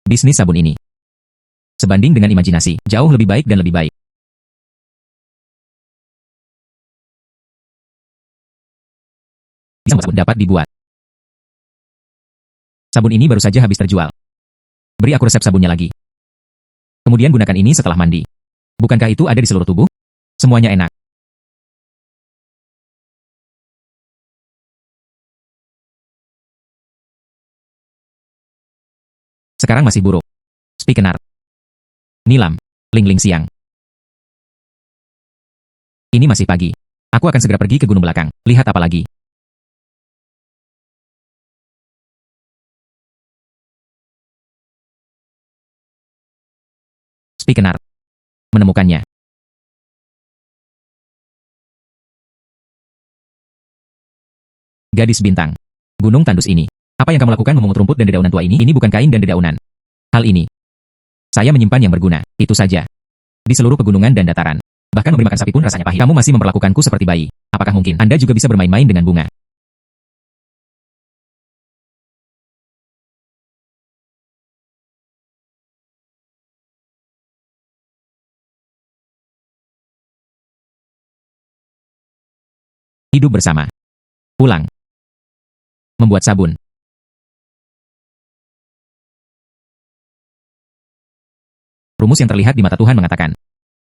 Bisnis sabun ini. Sebanding dengan imajinasi, jauh lebih baik dan lebih baik. Bisa sabun dapat dibuat. Sabun ini baru saja habis terjual. Beri aku resep sabunnya lagi. Kemudian gunakan ini setelah mandi. Bukankah itu ada di seluruh tubuh? Semuanya enak. Sekarang masih buruk. Spikenar. Nilam. Ling-ling siang. Ini masih pagi. Aku akan segera pergi ke gunung belakang. Lihat apa lagi. Spikenar. Menemukannya. Gadis bintang. Gunung tandus ini. Apa yang kamu lakukan memungut rumput dan dedaunan tua ini? Ini bukan kain dan dedaunan. Hal ini. Saya menyimpan yang berguna. Itu saja. Di seluruh pegunungan dan dataran. Bahkan memberi makan sapi pun rasanya pahit. Kamu masih memperlakukanku seperti bayi. Apakah mungkin Anda juga bisa bermain-main dengan bunga? Hidup bersama. Pulang. Membuat sabun. Rumus yang terlihat di mata Tuhan mengatakan,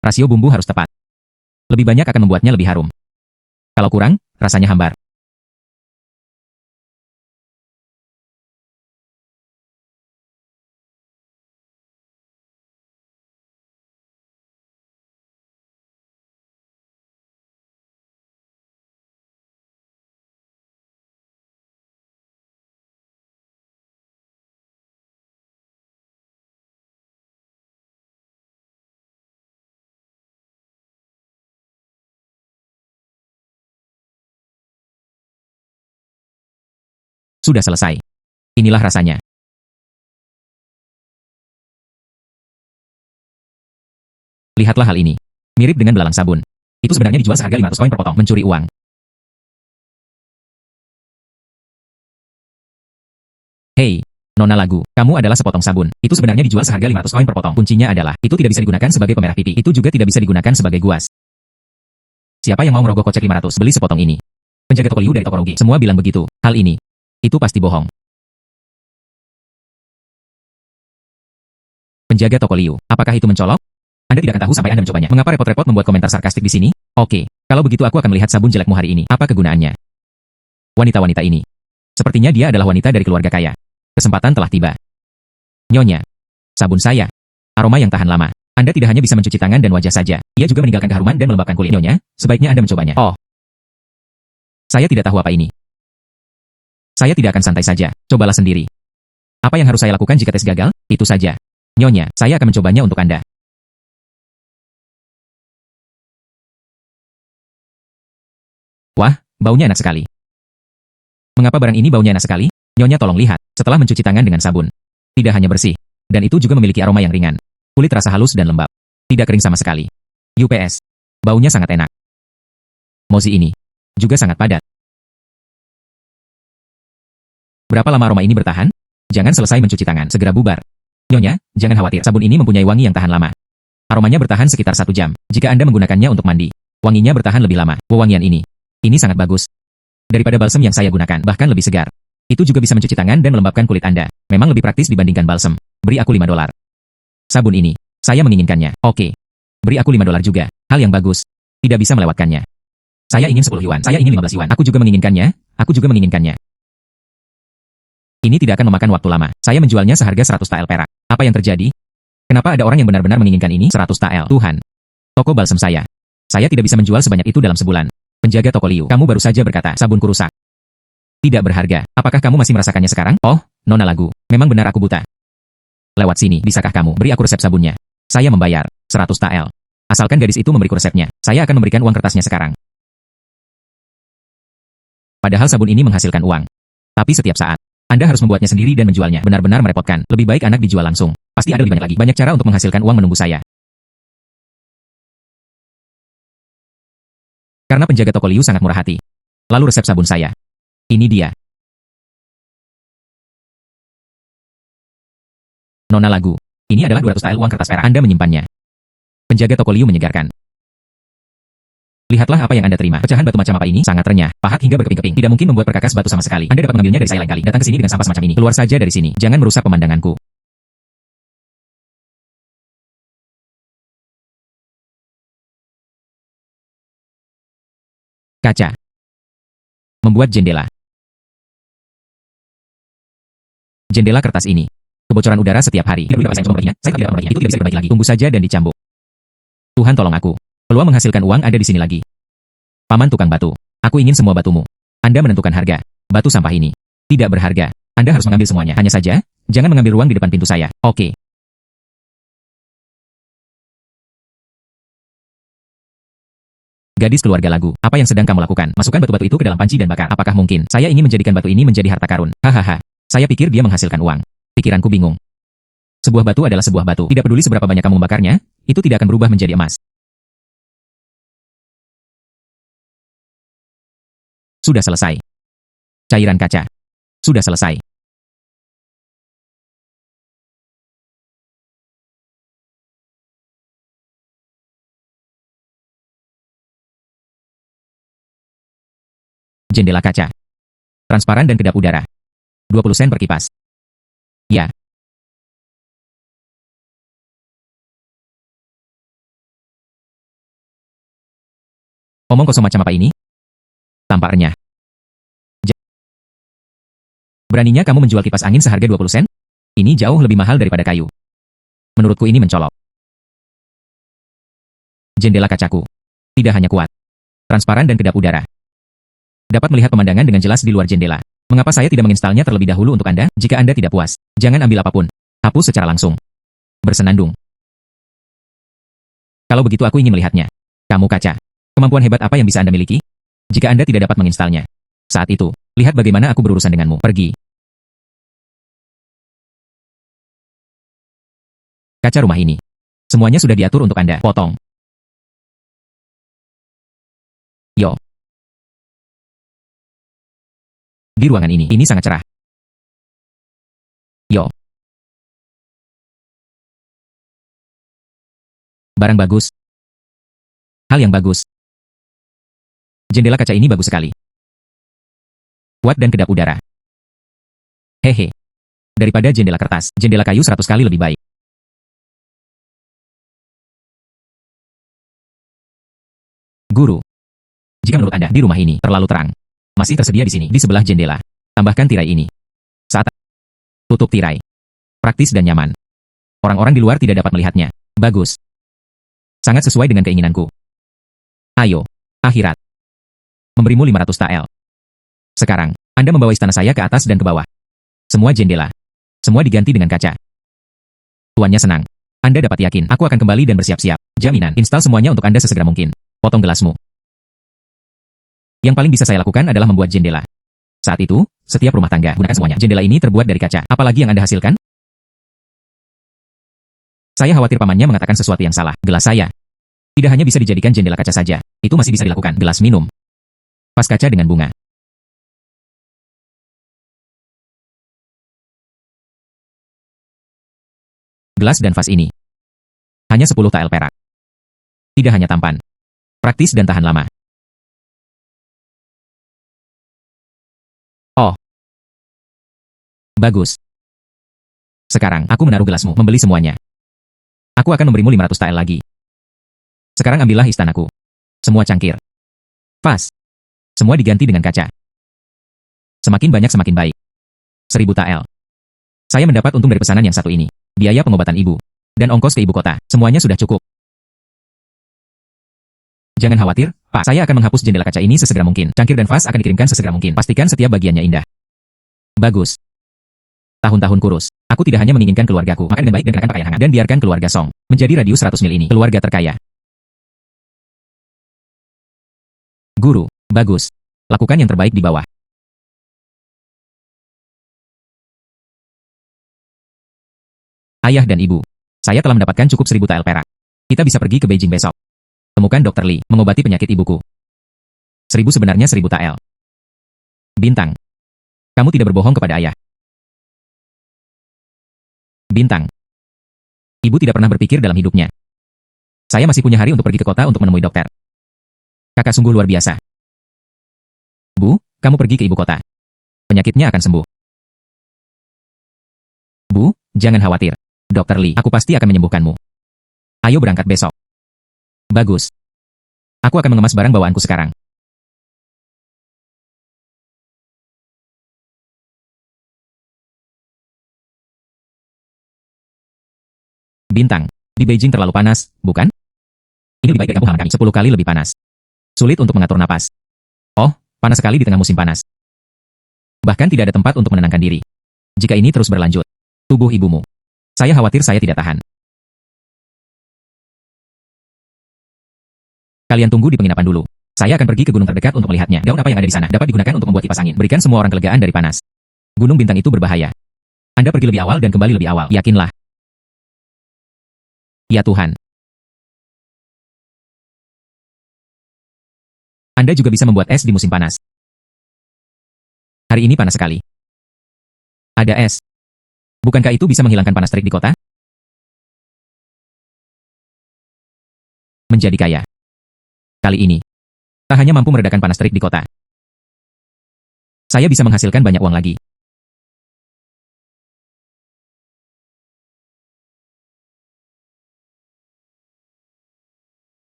rasio bumbu harus tepat. Lebih banyak akan membuatnya lebih harum. Kalau kurang, rasanya hambar. Sudah selesai. Inilah rasanya. Lihatlah hal ini. Mirip dengan belalang sabun. Itu sebenarnya dijual seharga 500 koin per potong. Mencuri uang. Hei, Nona Lagu, kamu adalah sepotong sabun. Itu sebenarnya dijual seharga 500 koin per potong. Kuncinya adalah, itu tidak bisa digunakan sebagai pemerah pipi. Itu juga tidak bisa digunakan sebagai guas. Siapa yang mau merogoh kocek 500 beli sepotong ini? Penjaga toko Liu dari toko rugi. Semua bilang begitu. Hal ini. Itu pasti bohong. Penjaga toko Liu, apakah itu mencolok? Anda tidak akan tahu sampai Anda mencobanya. Mengapa repot-repot membuat komentar sarkastik di sini? Oke, kalau begitu aku akan melihat sabun jelekmu hari ini. Apa kegunaannya? Wanita-wanita ini. Sepertinya dia adalah wanita dari keluarga kaya. Kesempatan telah tiba. Nyonya. Sabun saya. Aroma yang tahan lama. Anda tidak hanya bisa mencuci tangan dan wajah saja. Ia juga meninggalkan keharuman dan melembabkan kulit. Nyonya, sebaiknya Anda mencobanya. Oh. Saya tidak tahu apa ini. Saya tidak akan santai saja. Cobalah sendiri. Apa yang harus saya lakukan jika tes gagal? Itu saja. Nyonya, saya akan mencobanya untuk Anda. Wah, baunya enak sekali. Mengapa barang ini baunya enak sekali? Nyonya tolong lihat, setelah mencuci tangan dengan sabun. Tidak hanya bersih, dan itu juga memiliki aroma yang ringan. Kulit rasa halus dan lembab. Tidak kering sama sekali. UPS. Baunya sangat enak. Mozi ini. Juga sangat padat. Berapa lama aroma ini bertahan? Jangan selesai mencuci tangan, segera bubar. Nyonya, jangan khawatir, sabun ini mempunyai wangi yang tahan lama. Aromanya bertahan sekitar 1 jam, jika Anda menggunakannya untuk mandi. Wanginya bertahan lebih lama. Wewangian ini sangat bagus. Daripada balsem yang saya gunakan, bahkan lebih segar. Itu juga bisa mencuci tangan dan melembabkan kulit Anda. Memang lebih praktis dibandingkan balsem. Beri aku $5. Sabun ini, saya menginginkannya. Oke. Beri aku $5 juga. Hal yang bagus. Tidak bisa melewatkannya. Saya ingin 10 yuan. Saya ingin 15 yuan. Aku juga menginginkannya. Aku juga menginginkannya. Ini tidak akan memakan waktu lama. Saya menjualnya seharga 100 tael perak. Apa yang terjadi? Kenapa ada orang yang benar-benar menginginkan ini? 100 tael. Tuhan. Toko balsem saya. Saya tidak bisa menjual sebanyak itu dalam sebulan. Penjaga toko Liu, kamu baru saja berkata, sabunku rusak. Tidak berharga. Apakah kamu masih merasakannya sekarang? Oh, Nona Lagu. Memang benar aku buta. Lewat sini, bisakah kamu beri aku resep sabunnya? Saya membayar 100 tael. Asalkan gadis itu memberiku resepnya, saya akan memberikan uang kertasnya sekarang. Padahal sabun ini menghasilkan uang. Tapi setiap saat, Anda harus membuatnya sendiri dan menjualnya. Benar-benar merepotkan. Lebih baik anak dijual langsung. Pasti ada lebih banyak lagi. Banyak cara untuk menghasilkan uang menunggu saya. Karena penjaga toko Liu sangat murah hati. Lalu resep sabun saya. Ini dia. Nona Lagu. Ini adalah 200 tael uang kertas perak. Anda menyimpannya. Penjaga toko Liu menyegarkan. Lihatlah apa yang Anda terima. Pecahan batu macam apa ini? Sangat renyah, pahat hingga berkeping-keping. Tidak mungkin membuat perkakas batu sama sekali. Anda dapat mengambilnya dari saya lain kali. Datang ke sini dengan sampah semacam ini. Keluar saja dari sini. Jangan merusak pemandanganku. Kaca. Membuat jendela. Jendela kertas ini. Kebocoran udara setiap hari. Tidak saya coba memperbaikinya. Saya tidak memperbaikinya. Itu tidak bisa diperbaiki lagi. Tunggu saja dan dicambuk. Tuhan tolong aku. Peluang menghasilkan uang ada di sini lagi. Paman tukang batu. Aku ingin semua batumu. Anda menentukan harga. Batu sampah ini tidak berharga. Anda harus mengambil semuanya. Hanya saja, jangan mengambil ruang di depan pintu saya. Oke. Gadis keluarga Lagu, apa yang sedang kamu lakukan? Masukkan batu-batu itu ke dalam panci dan bakar. Apakah mungkin? Saya ingin menjadikan batu ini menjadi harta karun. Hahaha. Saya pikir dia menghasilkan uang. Pikiranku bingung. Sebuah batu adalah sebuah batu. Tidak peduli seberapa banyak kamu membakarnya, itu tidak akan berubah menjadi emas. Sudah selesai. Cairan kaca. Sudah selesai. Jendela kaca. Transparan dan kedap udara. 20 sen per kipas. Ya. Omong kosong macam apa ini? Tampaknya. Beraninya kamu menjual kipas angin seharga 20 sen? Ini jauh lebih mahal daripada kayu. Menurutku ini mencolok. Jendela kacaku. Tidak hanya kuat. Transparan dan kedap udara. Dapat melihat pemandangan dengan jelas di luar jendela. Mengapa saya tidak menginstalnya terlebih dahulu untuk Anda? Jika Anda tidak puas, jangan ambil apapun. Hapus secara langsung. Bersenandung. Kalau begitu aku ingin melihatnya. Kamu kaca. Kemampuan hebat apa yang bisa Anda miliki? Jika Anda tidak dapat menginstalnya. Saat itu, Lihat bagaimana aku berurusan denganmu. Pergi. Kaca rumah ini. Semuanya sudah diatur untuk Anda. Potong. Yo. Di ruangan ini sangat cerah. Yo. Barang bagus. Hal yang bagus. Jendela kaca ini bagus sekali. Kuat dan kedap udara. Hehe. Daripada jendela kertas, jendela kayu 100 kali lebih baik. Guru. Jika menurut Anda di rumah ini terlalu terang, masih tersedia di sini, di sebelah jendela. Tambahkan tirai ini. Saat tutup tirai. Praktis dan nyaman. Orang-orang di luar tidak dapat melihatnya. Bagus. Sangat sesuai dengan keinginanku. Ayo. Akhirat. Memberimu 500 tael. Sekarang, Anda membawa istana saya ke atas dan ke bawah. Semua jendela. Semua diganti dengan kaca. Tuannya senang. Anda dapat yakin, aku akan kembali dan bersiap-siap. Jaminan, install semuanya untuk Anda sesegera mungkin. Potong gelasmu. Yang paling bisa saya lakukan adalah membuat jendela. Saat itu, setiap rumah tangga gunakan semuanya. Jendela ini terbuat dari kaca. Apalagi yang Anda hasilkan? Saya khawatir pamannya mengatakan sesuatu yang salah. Gelas saya tidak hanya bisa dijadikan jendela kaca saja. Itu masih bisa dilakukan. Gelas minum. Vas kaca dengan bunga. Gelas dan vas ini hanya 10 tael perak. Tidak hanya tampan, praktis dan tahan lama. Oh, bagus. Sekarang, aku menaruh gelasmu, membeli semuanya. Aku akan memberimu 500 tael lagi. Sekarang ambillah istanaku. Semua cangkir. Vas. Semua diganti dengan kaca. Semakin banyak semakin baik. 1000 tael. Saya mendapat untung dari pesanan yang satu ini. Biaya pengobatan ibu. Dan ongkos ke ibu kota. Semuanya sudah cukup. Jangan khawatir, Pak. Saya akan menghapus jendela kaca ini sesegera mungkin. Cangkir dan vas akan dikirimkan sesegera mungkin. Pastikan setiap bagiannya indah. Bagus. Tahun-tahun kurus. Aku tidak hanya menginginkan keluargaku makan dengan baik dan kenakan pakaian hangat. Dan biarkan keluarga Song menjadi radius 100 mil ini. Keluarga terkaya. Guru. Bagus. Lakukan yang terbaik di bawah. Ayah dan ibu. Saya telah mendapatkan cukup 1000 tael perak. Kita bisa pergi ke Beijing besok. Temukan Dr. Lee, mengobati penyakit ibuku. 1000 sebenarnya 1000 tael. Bintang. Kamu tidak berbohong kepada ayah. Bintang. Ibu tidak pernah berpikir dalam hidupnya. Saya masih punya hari untuk pergi ke kota untuk menemui dokter. Kakak sungguh luar biasa. Bu, kamu pergi ke ibu kota. Penyakitnya akan sembuh. Bu, jangan khawatir. Dr. Lee, aku pasti akan menyembuhkanmu. Ayo berangkat besok. Bagus. Aku akan mengemas barang bawaanku sekarang. Bintang. Di Beijing terlalu panas, bukan? Ini lebih baik dari kampung halaman kami. 10 kali lebih panas. Sulit untuk mengatur napas. Oh, panas sekali di tengah musim panas. Bahkan tidak ada tempat untuk menenangkan diri. Jika ini terus berlanjut, tubuh ibumu. Saya khawatir saya tidak tahan. Kalian tunggu di penginapan dulu. Saya akan pergi ke gunung terdekat untuk melihatnya. Daun apa yang ada di sana dapat digunakan untuk membuat kipas angin. Berikan semua orang kelegaan dari panas. Gunung bintang itu berbahaya. Anda pergi lebih awal dan kembali lebih awal. Yakinlah. Ya Tuhan. Anda juga bisa membuat es di musim panas. Hari ini panas sekali. Ada es. Bukankah itu bisa menghilangkan panas terik di kota? Menjadi kaya. Kali ini, tak hanya mampu meredakan panas terik di kota. Saya bisa menghasilkan banyak uang lagi.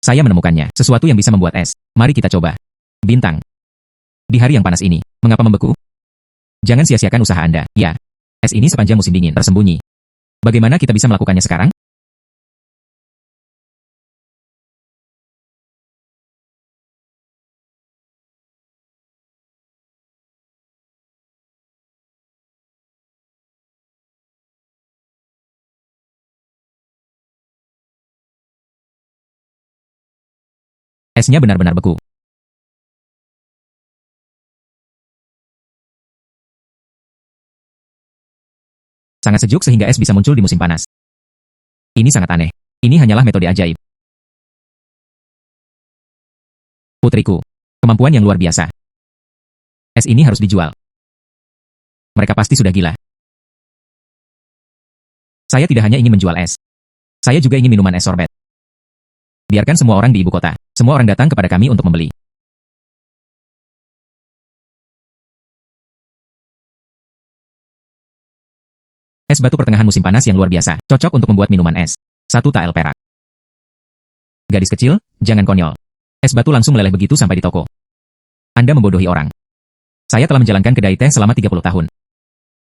Saya menemukannya, sesuatu yang bisa membuat es. Mari kita coba. Bintang. Di hari yang panas ini, mengapa membeku? Jangan sia-siakan usaha Anda. Ya, es ini sepanjang musim dingin, tersembunyi. Bagaimana kita bisa melakukannya sekarang? Esnya benar-benar beku. Sangat sejuk sehingga es bisa muncul di musim panas. Ini sangat aneh. Ini hanyalah metode ajaib. Putriku, kemampuan yang luar biasa. Es ini harus dijual. Mereka pasti sudah gila. Saya tidak hanya ingin menjual es. Saya juga ingin minuman es sorbet. Biarkan semua orang di ibu kota. Semua orang datang kepada kami untuk membeli. Es batu pertengahan musim panas yang luar biasa. Cocok untuk membuat minuman es. 1 tael perak. Gadis kecil, jangan konyol. Es batu langsung meleleh begitu sampai di toko. Anda membodohi orang. Saya telah menjalankan kedai teh selama 30 tahun.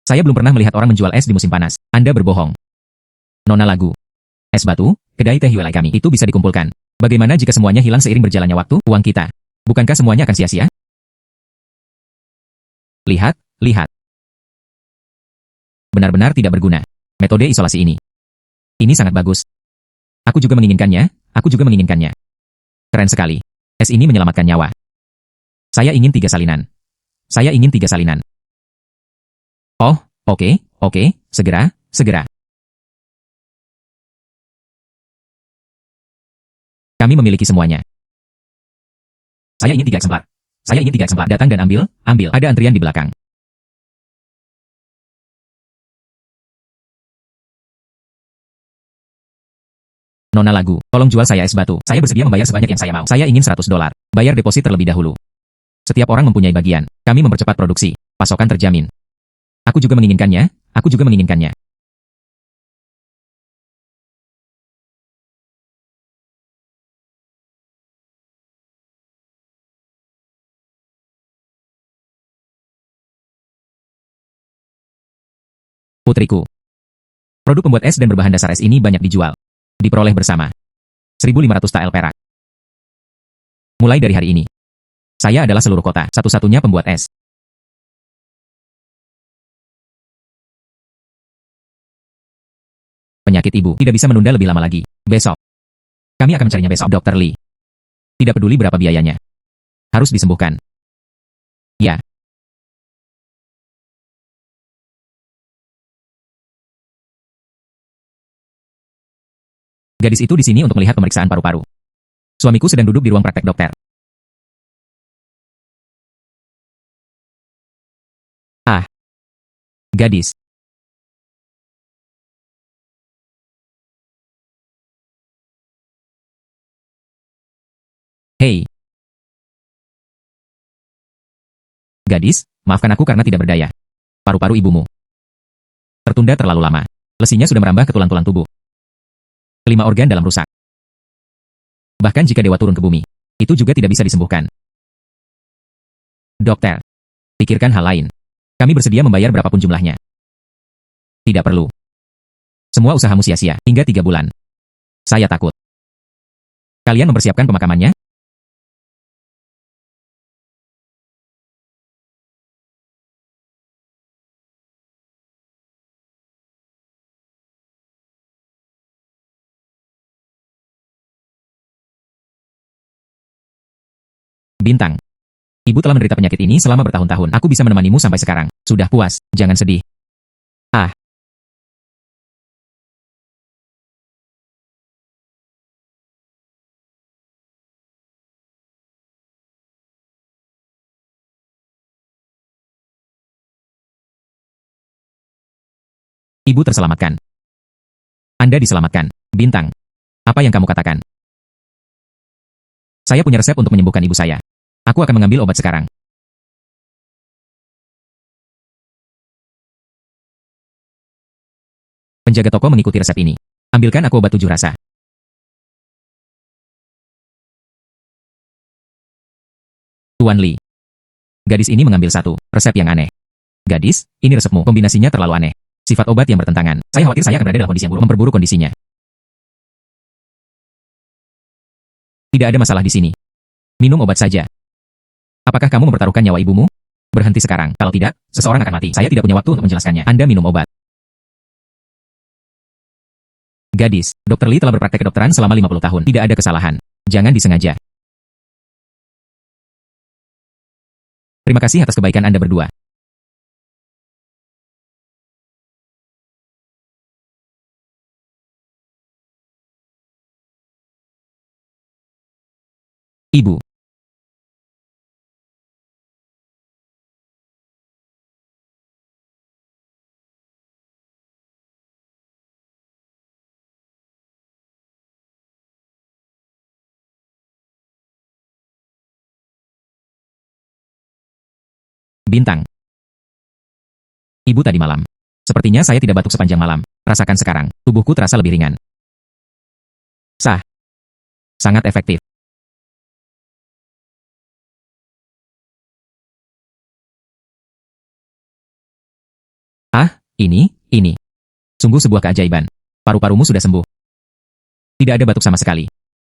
Saya belum pernah melihat orang menjual es di musim panas. Anda berbohong. Nona lagu. Es batu, kedai teh wilayah kami itu bisa dikumpulkan. Bagaimana jika semuanya hilang seiring berjalannya waktu, uang kita? Bukankah semuanya akan sia-sia? Lihat, lihat. Benar-benar tidak berguna. Metode isolasi ini. Ini sangat bagus. Aku juga menginginkannya, aku juga menginginkannya. Keren sekali. Es ini menyelamatkan nyawa. Saya ingin 3 salinan. Saya ingin 3 salinan. Oh, oke, segera, segera. Kami memiliki semuanya. Saya ingin 3 eksemplar. Saya ingin 3 eksemplar. Datang dan ambil, ambil. Ada antrian di belakang. Nona lagu, tolong jual saya es batu. Saya bersedia membayar sebanyak yang saya mau. Saya ingin $100. Bayar deposit terlebih dahulu. Setiap orang mempunyai bagian. Kami mempercepat produksi. Pasokan terjamin. Aku juga menginginkannya, aku juga menginginkannya. Putriku. Produk pembuat es dan berbahan dasar es ini banyak dijual. Diperoleh bersama. 1.500 tael perak. Mulai dari hari ini. Saya adalah seluruh kota, satu-satunya pembuat es. Penyakit ibu tidak bisa menunda lebih lama lagi. Besok. Kami akan mencarinya besok, Dr. Lee. Tidak peduli berapa biayanya. Harus disembuhkan. Ya. Gadis itu di sini untuk melihat pemeriksaan paru-paru. Suamiku sedang duduk di ruang praktek dokter. Ah. Gadis. Hei. Gadis, maafkan aku karena tidak berdaya. Paru-paru ibumu tertunda terlalu lama. Lesinya sudah merambah ke tulang-tulang tubuh. Kelima organ dalam rusak. Bahkan jika dewa turun ke bumi, itu juga tidak bisa disembuhkan. Dokter, pikirkan hal lain. Kami bersedia membayar berapapun jumlahnya. Tidak perlu. Semua usahamu sia-sia, hingga 3 bulan. Saya takut. Kalian mempersiapkan pemakamannya? Bintang. Ibu telah menderita penyakit ini selama bertahun-tahun. Aku bisa menemanimu sampai sekarang. Sudah puas, jangan sedih. Ah. Ibu terselamatkan. Anda diselamatkan. Bintang. Apa yang kamu katakan? Saya punya resep untuk menyembuhkan ibu saya. Aku akan mengambil obat sekarang. Penjaga toko mengikuti resep ini. Ambilkan aku obat 7 rasa. Tuan Lee. Gadis ini mengambil 1 resep yang aneh. Gadis, ini resepmu. Kombinasinya terlalu aneh. Sifat obat yang bertentangan. Saya khawatir saya akan berada dalam kondisi yang buruk, memperburuk kondisinya. Tidak ada masalah di sini. Minum obat saja. Apakah kamu mempertaruhkan nyawa ibumu? Berhenti sekarang. Kalau tidak, seseorang akan mati. Saya tidak punya waktu untuk menjelaskannya. Anda minum obat. Gadis, Dr. Lee telah berpraktek kedokteran selama 50 tahun. Tidak ada kesalahan. Jangan disengaja. Terima kasih atas kebaikan Anda berdua. Ibu. Bintang. Ibu tadi malam. Sepertinya saya tidak batuk sepanjang malam. Rasakan sekarang, tubuhku terasa lebih ringan. Sah. Sangat efektif. Ah, ini. Sungguh sebuah keajaiban. Paru-parumu sudah sembuh. Tidak ada batuk sama sekali.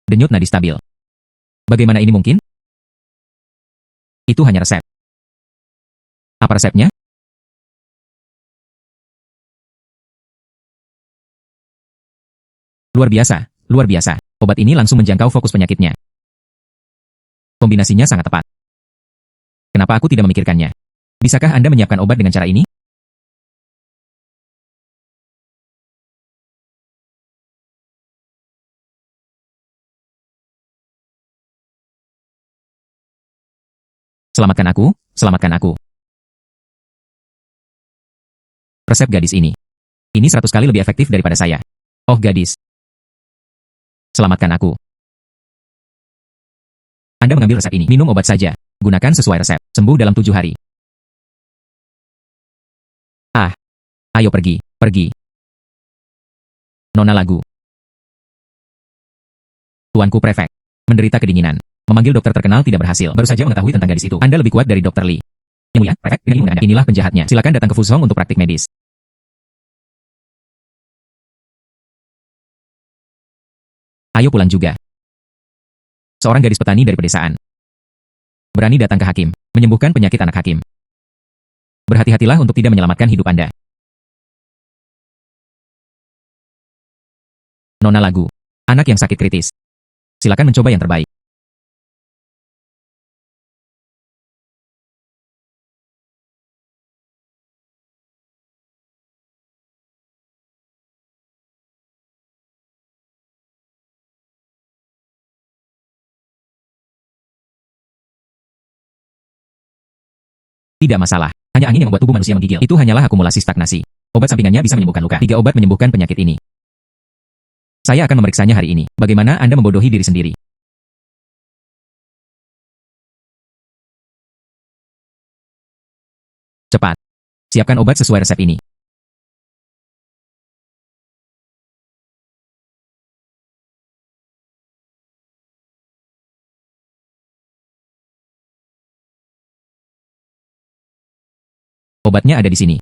Denyut nadi stabil. Bagaimana ini mungkin? Itu hanya resep. Apa resepnya? Luar biasa, luar biasa. Obat ini langsung menjangkau fokus penyakitnya. Kombinasinya sangat tepat. Kenapa aku tidak memikirkannya? Bisakah Anda menyiapkan obat dengan cara ini? Selamatkan aku, selamatkan aku. Resep gadis ini. Ini 100 kali lebih efektif daripada saya. Oh gadis. Selamatkan aku. Anda mengambil resep ini. Minum obat saja. Gunakan sesuai resep. Sembuh dalam 7 hari. Ah. Ayo pergi, pergi. Nona lagu. Tuanku prefek. Menderita kedinginan. Memanggil dokter terkenal tidak berhasil. Baru saja mengetahui tentang gadis itu. Anda lebih kuat dari Dokter Lee. Yang mulia, prefek, dengan ilmu Anda. Inilah penjahatnya. Silakan datang ke Fuzhong untuk praktik medis. Ayo pulang juga. Seorang gadis petani dari pedesaan. Berani datang ke hakim. Menyembuhkan penyakit anak hakim. Berhati-hatilah untuk tidak menyelamatkan hidup Anda. Nona lagu. Anak yang sakit kritis. Silakan mencoba yang terbaik. Tidak masalah. Hanya angin yang membuat tubuh manusia menggigil. Itu hanyalah akumulasi stagnasi. Obat sampingannya bisa menyembuhkan luka. 3 obat menyembuhkan penyakit ini. Saya akan memeriksanya hari ini. Bagaimana Anda membodohi diri sendiri? Cepat. Siapkan obat sesuai resep ini. Obatnya ada di sini.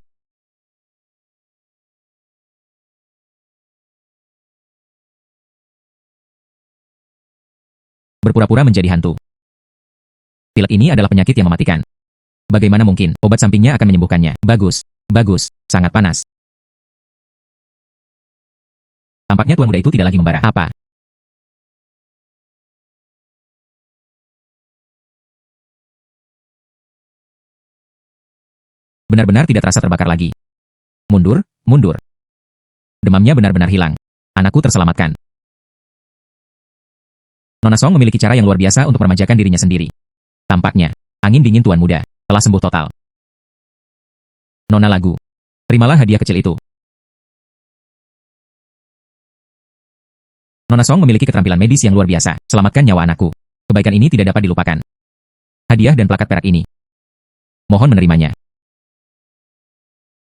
Berpura-pura menjadi hantu. Pilek ini adalah penyakit yang mematikan. Bagaimana mungkin obat sampingnya akan menyembuhkannya? Bagus. Bagus. Sangat panas. Tampaknya tuan muda itu tidak lagi membara. Apa? Benar-benar tidak terasa terbakar lagi. Mundur, mundur. Demamnya benar-benar hilang. Anakku terselamatkan. Nona Song memiliki cara yang luar biasa untuk meremajakan dirinya sendiri. Tampaknya, angin dingin tuan muda telah sembuh total. Nona lagu. Terimalah hadiah kecil itu. Nona Song memiliki keterampilan medis yang luar biasa. Selamatkan nyawa anakku. Kebaikan ini tidak dapat dilupakan. Hadiah dan plakat perak ini. Mohon menerimanya.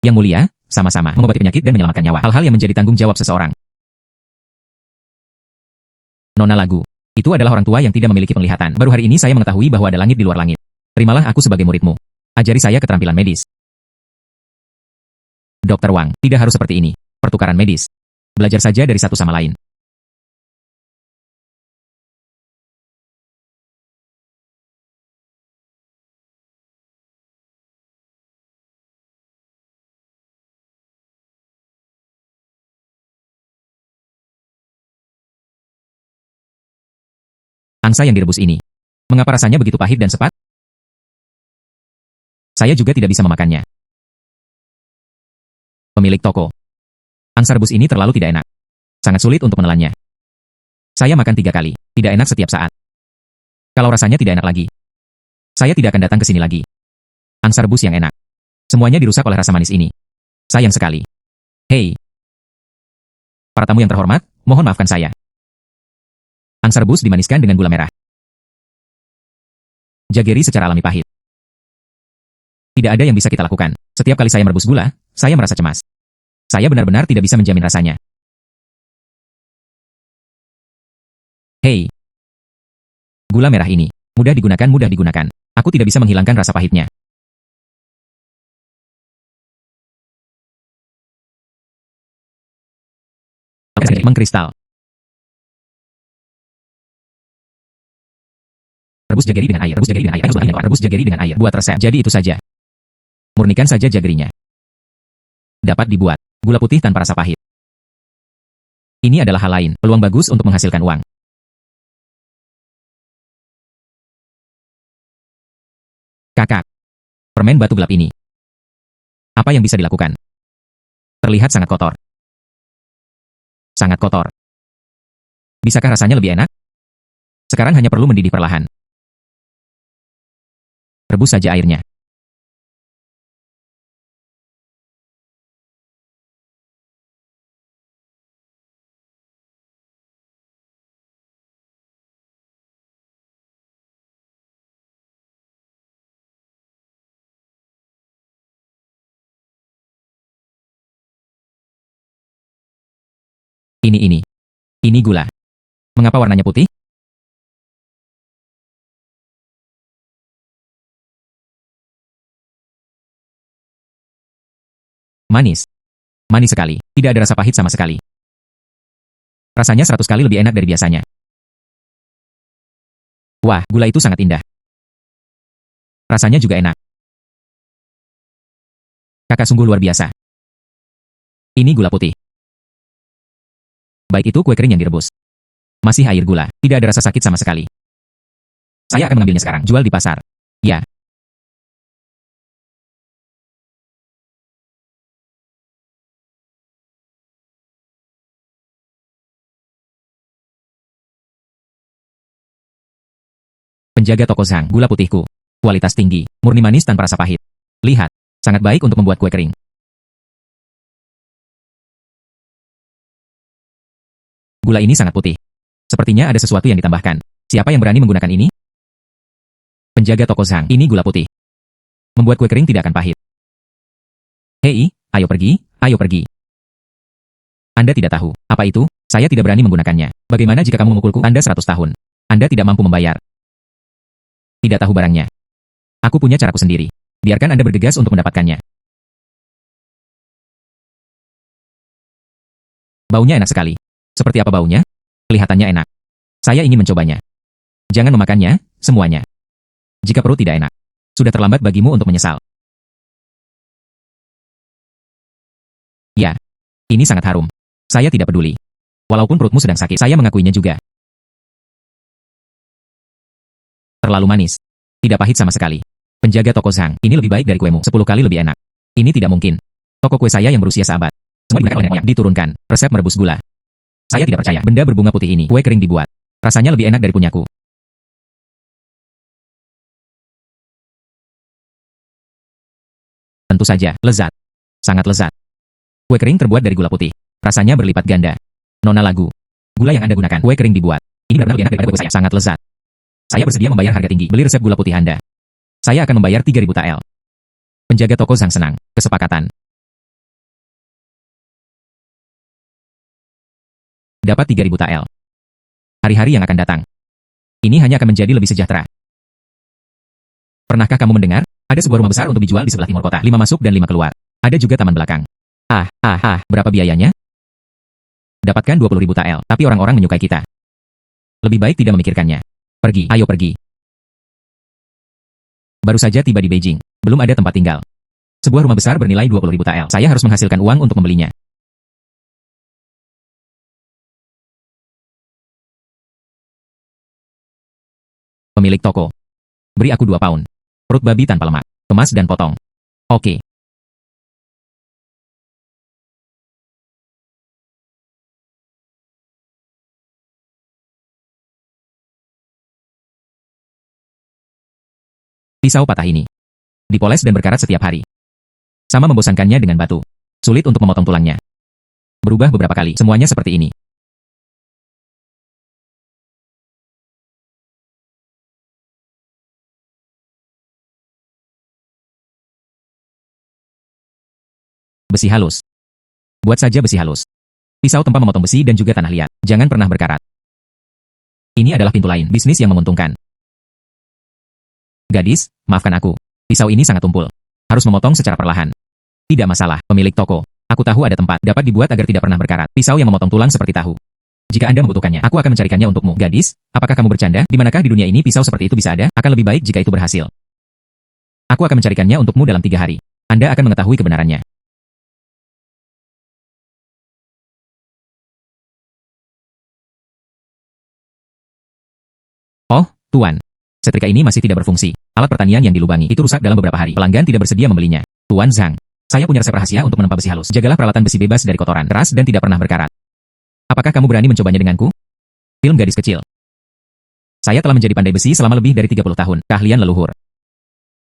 Yang mulia, sama-sama mengobati penyakit dan menyelamatkan nyawa. Hal-hal yang menjadi tanggung jawab seseorang. Nona lagu. Itu adalah orang tua yang tidak memiliki penglihatan. Baru hari ini saya mengetahui bahwa ada langit di luar langit. Terimalah aku sebagai muridmu. Ajari saya keterampilan medis. Dokter Wang, tidak harus seperti ini. Pertukaran medis. Belajar saja dari satu sama lain. Angsa yang direbus ini. Mengapa rasanya begitu pahit dan sepat? Saya juga tidak bisa memakannya. Pemilik toko. Angsa rebus ini terlalu tidak enak. Sangat sulit untuk menelannya. Saya makan 3 kali. Tidak enak setiap saat. Kalau rasanya tidak enak lagi, saya tidak akan datang ke sini lagi. Angsa rebus yang enak. Semuanya dirusak oleh rasa manis ini. Sayang sekali. Hei. Para tamu yang terhormat, mohon maafkan saya. Angsa rebus dimaniskan dengan gula merah. Jaggery secara alami pahit. Tidak ada yang bisa kita lakukan. Setiap kali saya merebus gula, saya merasa cemas. Saya benar-benar tidak bisa menjamin rasanya. Hei. Gula merah ini. Mudah digunakan, mudah digunakan. Aku tidak bisa menghilangkan rasa pahitnya. Mengkristal. Rebus jaggery dengan air. Rebus jaggery dengan air. Rebus jaggery dengan air. Buat resep. Jadi itu saja. Murnikan saja jaggery-nya. Dapat dibuat. Gula putih tanpa rasa pahit. Ini adalah hal lain. Peluang bagus untuk menghasilkan uang. Kakak. Permen batu gelap ini. Apa yang bisa dilakukan? Terlihat sangat kotor. Sangat kotor. Bisakah rasanya lebih enak? Sekarang hanya perlu mendidih perlahan. Rebus saja airnya. Ini. Ini gula. Mengapa warnanya putih? Manis. Manis sekali. Tidak ada rasa pahit sama sekali. Rasanya 100 kali lebih enak dari biasanya. Wah, gula itu sangat indah. Rasanya juga enak. Kakak sungguh luar biasa. Ini gula putih. Baik itu kue kering yang direbus. Masih air gula. Tidak ada rasa sakit sama sekali. Saya akan mengambilnya sekarang. Jual di pasar. Ya. Penjaga toko Zhang. Gula putihku. Kualitas tinggi. Murni manis tanpa rasa pahit. Lihat. Sangat baik untuk membuat kue kering. Gula ini sangat putih. Sepertinya ada sesuatu yang ditambahkan. Siapa yang berani menggunakan ini? Penjaga toko Zhang. Ini gula putih. Membuat kue kering tidak akan pahit. Hei, ayo pergi, ayo pergi. Anda tidak tahu. Apa itu? Saya tidak berani menggunakannya. Bagaimana jika kamu memukulku? Anda 100 tahun. Anda tidak mampu membayar. Tidak tahu barangnya. Aku punya caraku sendiri. Biarkan Anda bergegas untuk mendapatkannya. Baunya enak sekali. Seperti apa baunya? Kelihatannya enak. Saya ingin mencobanya. Jangan memakannya, semuanya. Jika perut tidak enak, sudah terlambat bagimu untuk menyesal. Ya, ini sangat harum. Saya tidak peduli. Walaupun perutmu sedang sakit, saya mengakuinya juga. Terlalu manis. Tidak pahit sama sekali. Penjaga toko Zhang, ini lebih baik dari kuemu, 10 kali lebih enak. Ini tidak mungkin. Toko kue saya yang berusia seabad. Semua digunakan oleh nenek. Diturunkan. Resep merebus gula. Saya tidak percaya. Benda berbunga putih ini, kue kering dibuat. Rasanya lebih enak dari punyaku. Tentu saja, lezat. Sangat lezat. Kue kering terbuat dari gula putih. Rasanya berlipat ganda. Nona lagu. Gula yang Anda gunakan, kue kering dibuat. Ini benar-benar lebih enak daripada kue saya. Sangat lezat. Saya bersedia membayar harga tinggi. Beli resep gula putih Anda. Saya akan membayar 3.000 tael. Penjaga toko Zhang senang. Kesepakatan. Dapat 3.000 tael. Hari-hari yang akan datang. Ini hanya akan menjadi lebih sejahtera. Pernahkah kamu mendengar? Ada sebuah rumah besar untuk dijual di sebelah timur kota. 5 masuk dan 5 keluar. Ada juga taman belakang. Berapa biayanya? Dapatkan 20.000 tael, tapi orang-orang menyukai kita. Lebih baik tidak memikirkannya. Pergi, ayo pergi. Baru saja tiba di Beijing. Belum ada tempat tinggal. Sebuah rumah besar bernilai 20.000 tael. Saya harus menghasilkan uang untuk membelinya. Pemilik toko. Beri aku 2 pound. Perut babi tanpa lemak. kemas dan potong. Oke. Pisau patah ini dipoles dan berkarat setiap hari. Sama membosankannya dengan batu. Sulit untuk memotong tulangnya. Berubah beberapa kali, semuanya seperti ini. Besi halus. Buat saja besi halus. Pisau tempat memotong besi dan juga tanah liat. Jangan pernah berkarat. Ini adalah pintu lain, bisnis yang menguntungkan. Gadis, maafkan aku. Pisau ini sangat tumpul. Harus memotong secara perlahan. Tidak masalah, pemilik toko. Aku tahu ada tempat dapat dibuat agar tidak pernah berkarat. Pisau yang memotong tulang seperti tahu. Jika Anda membutuhkannya, aku akan mencarikannya untukmu. Gadis, apakah kamu bercanda? Di manakah di dunia ini pisau seperti itu bisa ada? Akan lebih baik jika itu berhasil. Aku akan mencarikannya untukmu dalam 3 hari. Anda akan mengetahui kebenarannya. Oh, Tuan. Setrika ini masih tidak berfungsi. Alat pertanian yang dilubangi itu rusak dalam beberapa hari. Pelanggan tidak bersedia membelinya. Tuan Zhang, saya punya resep rahasia untuk menempa besi halus. Jagalah peralatan besi bebas dari kotoran, keras dan tidak pernah berkarat. Apakah kamu berani mencobanya denganku? Film gadis kecil. Saya telah menjadi pandai besi selama lebih dari 30 tahun. Keahlian leluhur.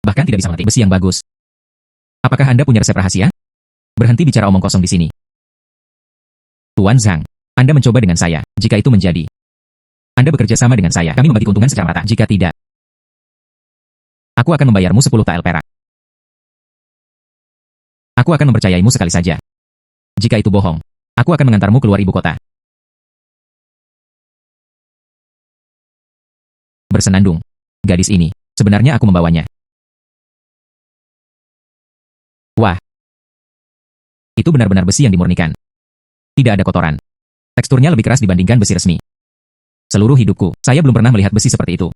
Bahkan tidak bisa mati besi yang bagus. Apakah Anda punya resep rahasia? Berhenti bicara omong kosong di sini. Tuan Zhang, Anda mencoba dengan saya. Jika itu menjadi, Anda bekerja sama dengan saya. Kami membagi keuntungan secara rata. Jika tidak, aku akan membayarmu 10 tael perak. Aku akan mempercayaimu sekali saja. Jika itu bohong, aku akan mengantarmu keluar ibu kota. Bersenandung. Gadis ini, sebenarnya aku membawanya. Wah. Itu benar-benar besi yang dimurnikan. Tidak ada kotoran. Teksturnya lebih keras dibandingkan besi resmi. Seluruh hidupku, saya belum pernah melihat besi seperti itu.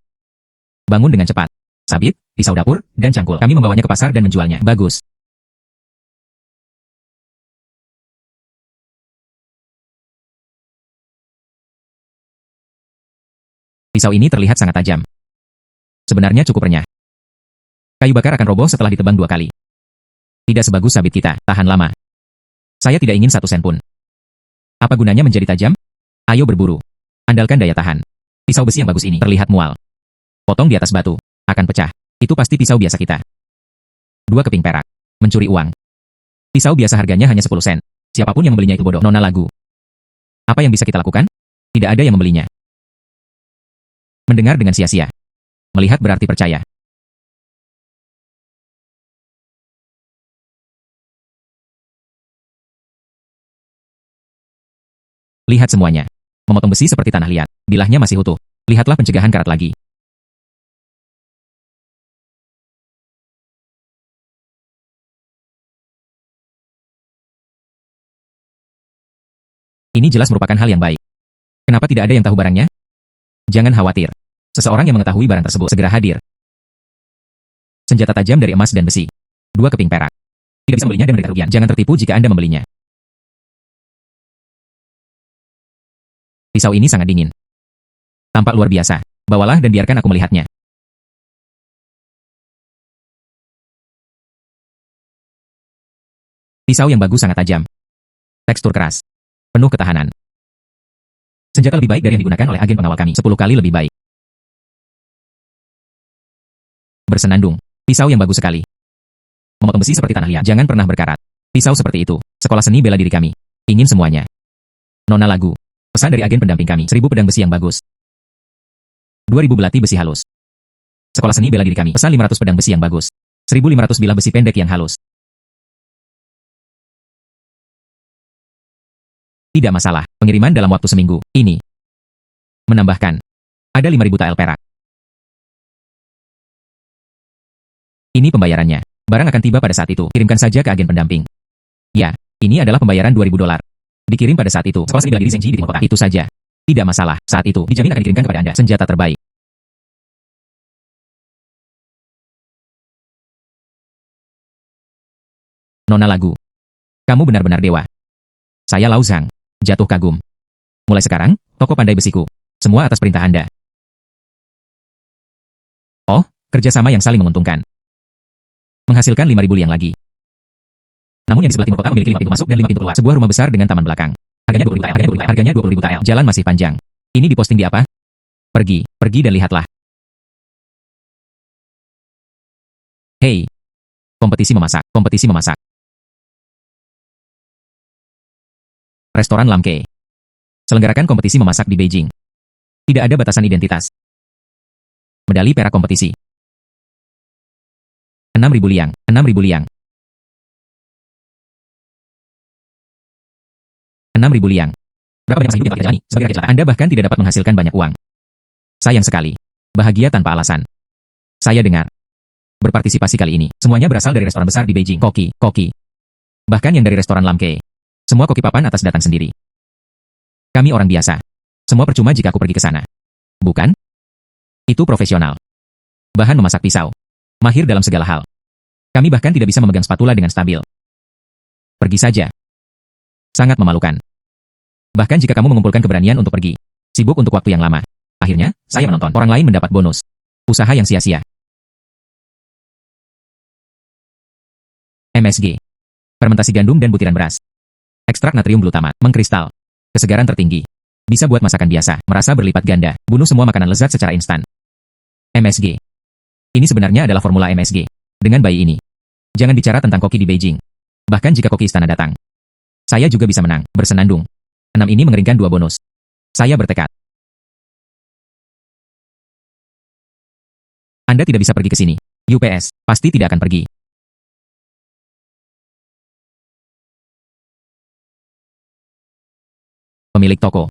Bangun dengan cepat. Sabit, pisau dapur, dan cangkul. Kami membawanya ke pasar dan menjualnya. Bagus. Pisau ini terlihat sangat tajam. Sebenarnya cukup renyah. Kayu bakar akan roboh setelah ditebang 2 kali. Tidak sebagus sabit kita, tahan lama. Saya tidak ingin 1 sen pun. Apa gunanya menjadi tajam? Ayo berburu. Andalkan daya tahan. Pisau besi yang bagus ini terlihat mual. Potong di atas batu. Akan pecah. Itu pasti pisau biasa kita. 2 keping perak. Mencuri uang. Pisau biasa harganya hanya 10 sen. Siapapun yang membelinya itu bodoh. Nona lagu. Apa yang bisa kita lakukan? Tidak ada yang membelinya. Mendengar dengan sia-sia. Melihat berarti percaya. Lihat semuanya. Memotong besi seperti tanah liat. Bilahnya masih utuh. Lihatlah pencegahan karat lagi. Ini jelas merupakan hal yang baik. Kenapa tidak ada yang tahu barangnya? Jangan khawatir. Seseorang yang mengetahui barang tersebut segera hadir. Senjata tajam dari emas dan besi. 2 keping perak. Tidak bisa membelinya dan menderita kerugian. Jangan tertipu jika Anda membelinya. Pisau ini sangat dingin. Tampak luar biasa. Bawalah dan biarkan aku melihatnya. Pisau yang bagus sangat tajam. Tekstur keras. Penuh ketahanan. Senjata lebih baik dari yang digunakan oleh agen pengawal kami. 10 kali lebih baik. Bersenandung. Pisau yang bagus sekali. Memotong besi seperti tanah liat. Jangan pernah berkarat. Pisau seperti itu. Sekolah seni bela diri kami. Ingin semuanya. Nona lagu. Pesan dari agen pendamping kami. 1000 pedang besi yang bagus. 2000 belati besi halus. Sekolah seni bela diri kami. Pesan 500 pedang besi yang bagus. 1500 bilah besi pendek yang halus. Tidak masalah. Pengiriman dalam waktu seminggu. Ini. Menambahkan. Ada 5000 tael perak. Ini pembayarannya. Barang akan tiba pada saat itu. Kirimkan saja ke agen pendamping. Ya, ini adalah pembayaran 2000 dolar. Dikirim pada saat itu. Sekolah seni bela diri Zhengji di timur kota. Itu saja. Tidak masalah. Saat itu, dijamin akan dikirimkan kepada Anda. Senjata terbaik. Nona lagu. Kamu benar-benar dewa. Saya Lao Zhang. Jatuh kagum. Mulai sekarang, toko pandai besiku. Semua atas perintah Anda. Oh, kerjasama yang saling menguntungkan. Menghasilkan 5.000 liang lagi. Namun yang di sebelah timur kota memiliki 5 pintu masuk dan 5 pintu keluar. Sebuah rumah besar dengan taman belakang. Harganya 20.000 TL. Harganya 20.000 TL. Jalan masih panjang. Ini diposting di apa? Pergi dan lihatlah. Hei. Kompetisi memasak. Restoran Lamke. Selenggarakan kompetisi memasak di Beijing. Tidak ada batasan identitas. Medali perak kompetisi. 6.000 liang. 6.000 liang. 6.000 liang. Berapa banyak masa hidup yang telah kita jalani sebagai rakyat jelata? Anda bahkan tidak dapat menghasilkan banyak uang. Sayang sekali. Bahagia tanpa alasan. Saya dengar. Berpartisipasi kali ini, semuanya berasal dari restoran besar di Beijing. Koki. Bahkan yang dari restoran Lamke. Semua koki papan atas datang sendiri. Kami orang biasa. Semua percuma jika aku pergi ke sana. Bukan? Itu profesional. Bahan memasak pisau. Mahir dalam segala hal. Kami bahkan tidak bisa memegang spatula dengan stabil. Pergi saja. Sangat memalukan. Bahkan jika kamu mengumpulkan keberanian untuk pergi. Sibuk untuk waktu yang lama. Akhirnya, saya menonton. Orang lain mendapat bonus. Usaha yang sia-sia. MSG. Fermentasi gandum dan butiran beras. Ekstrak natrium glutamat. Mengkristal. Kesegaran tertinggi. Bisa buat masakan biasa. Merasa berlipat ganda. Bunuh semua makanan lezat secara instan. MSG. Ini sebenarnya adalah formula MSG. Dengan bayi ini. Jangan bicara tentang koki di Beijing. Bahkan jika koki istana datang. Saya juga bisa menang. Bersenandung. 6 ini mengeringkan 2 bonus. Saya bertekad. Anda tidak bisa pergi ke sini. UPS. Pasti tidak akan pergi. Pemilik toko.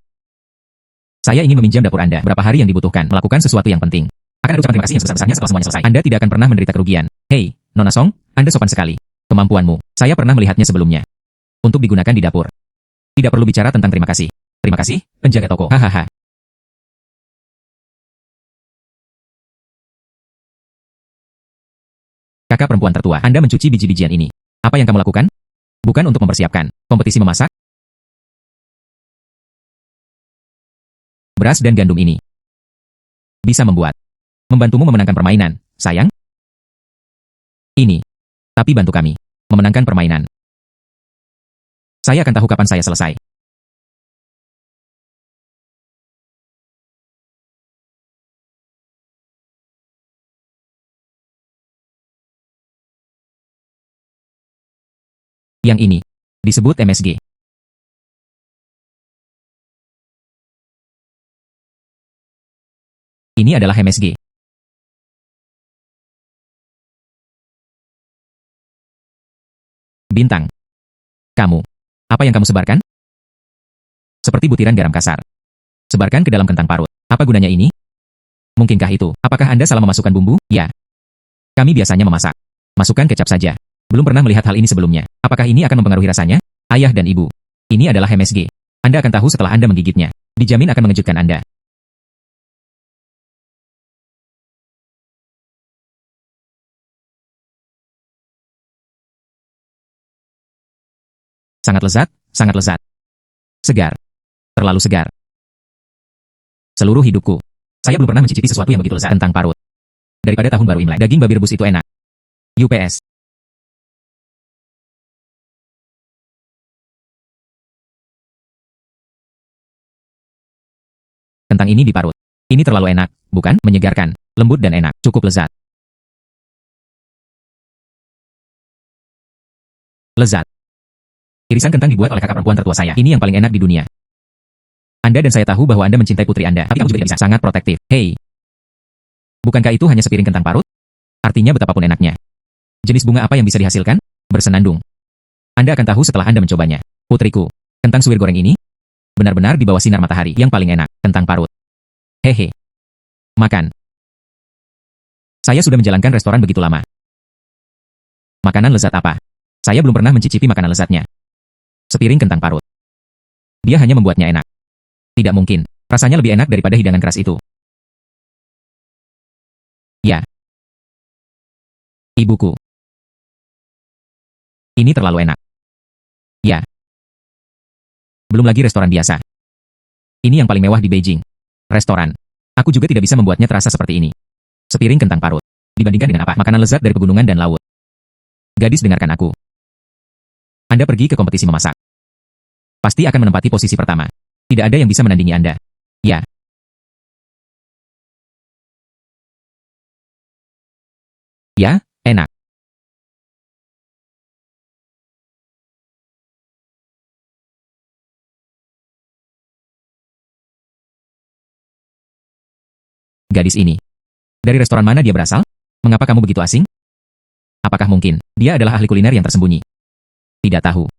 Saya ingin meminjam dapur Anda. Berapa hari yang dibutuhkan? Melakukan sesuatu yang penting. Akan ada ucapan terima kasih yang sebesar-besarnya setelah semuanya selesai. Anda tidak akan pernah menderita kerugian. Hei, Nona Song, Anda sopan sekali. Kemampuanmu, saya pernah melihatnya sebelumnya. Untuk digunakan di dapur. Tidak perlu bicara tentang terima kasih. Terima kasih, penjaga toko. Hahaha. Kakak perempuan tertua, Anda mencuci biji-bijian ini. Apa yang kamu lakukan? Bukan untuk mempersiapkan kompetisi memasak? Beras dan gandum ini bisa membantumu memenangkan permainan, sayang. Ini. Tapi bantu kami memenangkan permainan. Saya akan tahu kapan saya selesai. Yang ini disebut MSG. Ini adalah MSG. Bintang. Kamu. Apa yang kamu sebarkan? Seperti butiran garam kasar. Sebarkan ke dalam kentang parut. Apa gunanya ini? Mungkinkah itu? Apakah Anda salah memasukkan bumbu? Ya. Kami biasanya memasak. Masukkan kecap saja. Belum pernah melihat hal ini sebelumnya. Apakah ini akan mempengaruhi rasanya? Ayah dan ibu. Ini adalah MSG. Anda akan tahu setelah Anda menggigitnya. Dijamin akan mengejutkan Anda. Sangat lezat, sangat lezat. Segar. Terlalu segar. Seluruh hidupku. Saya belum pernah mencicipi sesuatu yang begitu lezat kentang parut. Daripada tahun baru Imlek. Daging babi rebus itu enak. UPS. Kentang ini diparut. Ini terlalu enak, bukan? Menyegarkan, lembut dan enak. Cukup lezat. Lezat. Irisan kentang dibuat oleh kakak perempuan tertua saya. Ini yang paling enak di dunia. Anda dan saya tahu bahwa Anda mencintai putri Anda. Tapi kamu juga tidak bisa. Sangat protektif. Hei. Bukankah itu hanya sepiring kentang parut? Artinya betapapun enaknya. Jenis bunga apa yang bisa dihasilkan? Bersenandung. Anda akan tahu setelah Anda mencobanya. Putriku, kentang suwir goreng ini benar-benar di bawah sinar matahari yang paling enak. Kentang parut. Hehe. Makan. Saya sudah menjalankan restoran begitu lama. Makanan lezat apa? Saya belum pernah mencicipi makanan lezatnya. Sepiring kentang parut. Dia hanya membuatnya enak. Tidak mungkin. Rasanya lebih enak daripada hidangan keras itu. Ya. Ibuku. Ini terlalu enak. Ya. Belum lagi restoran biasa. Ini yang paling mewah di Beijing. Restoran. Aku juga tidak bisa membuatnya terasa seperti ini. Sepiring kentang parut. Dibandingkan dengan apa? Makanan lezat dari pegunungan dan laut. Gadis, dengarkan aku. Anda pergi ke kompetisi memasak. Pasti akan menempati posisi pertama. Tidak ada yang bisa menandingi Anda. Ya. Ya, enak. Gadis ini. Dari restoran mana dia berasal? Mengapa kamu begitu asing? Apakah mungkin dia adalah ahli kuliner yang tersembunyi? Tidak tahu.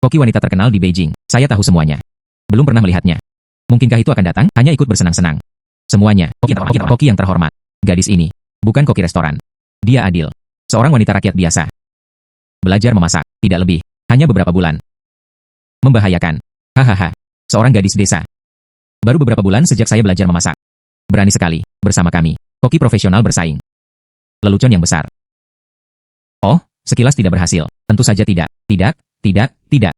Koki wanita terkenal di Beijing. Saya tahu semuanya. Belum pernah melihatnya. Mungkinkah itu akan datang? Hanya ikut bersenang-senang. Semuanya. Koki yang terhormat. Gadis ini. Bukan koki restoran. Dia adil. Seorang wanita rakyat biasa. Belajar memasak. Tidak lebih. Hanya beberapa bulan. Membahayakan. Hahaha. Seorang gadis desa. Baru beberapa bulan sejak saya belajar memasak. Berani sekali. Bersama kami. Koki profesional bersaing. Lelucon yang besar. Oh, sekilas tidak berhasil. Tentu saja tidak. Tidak.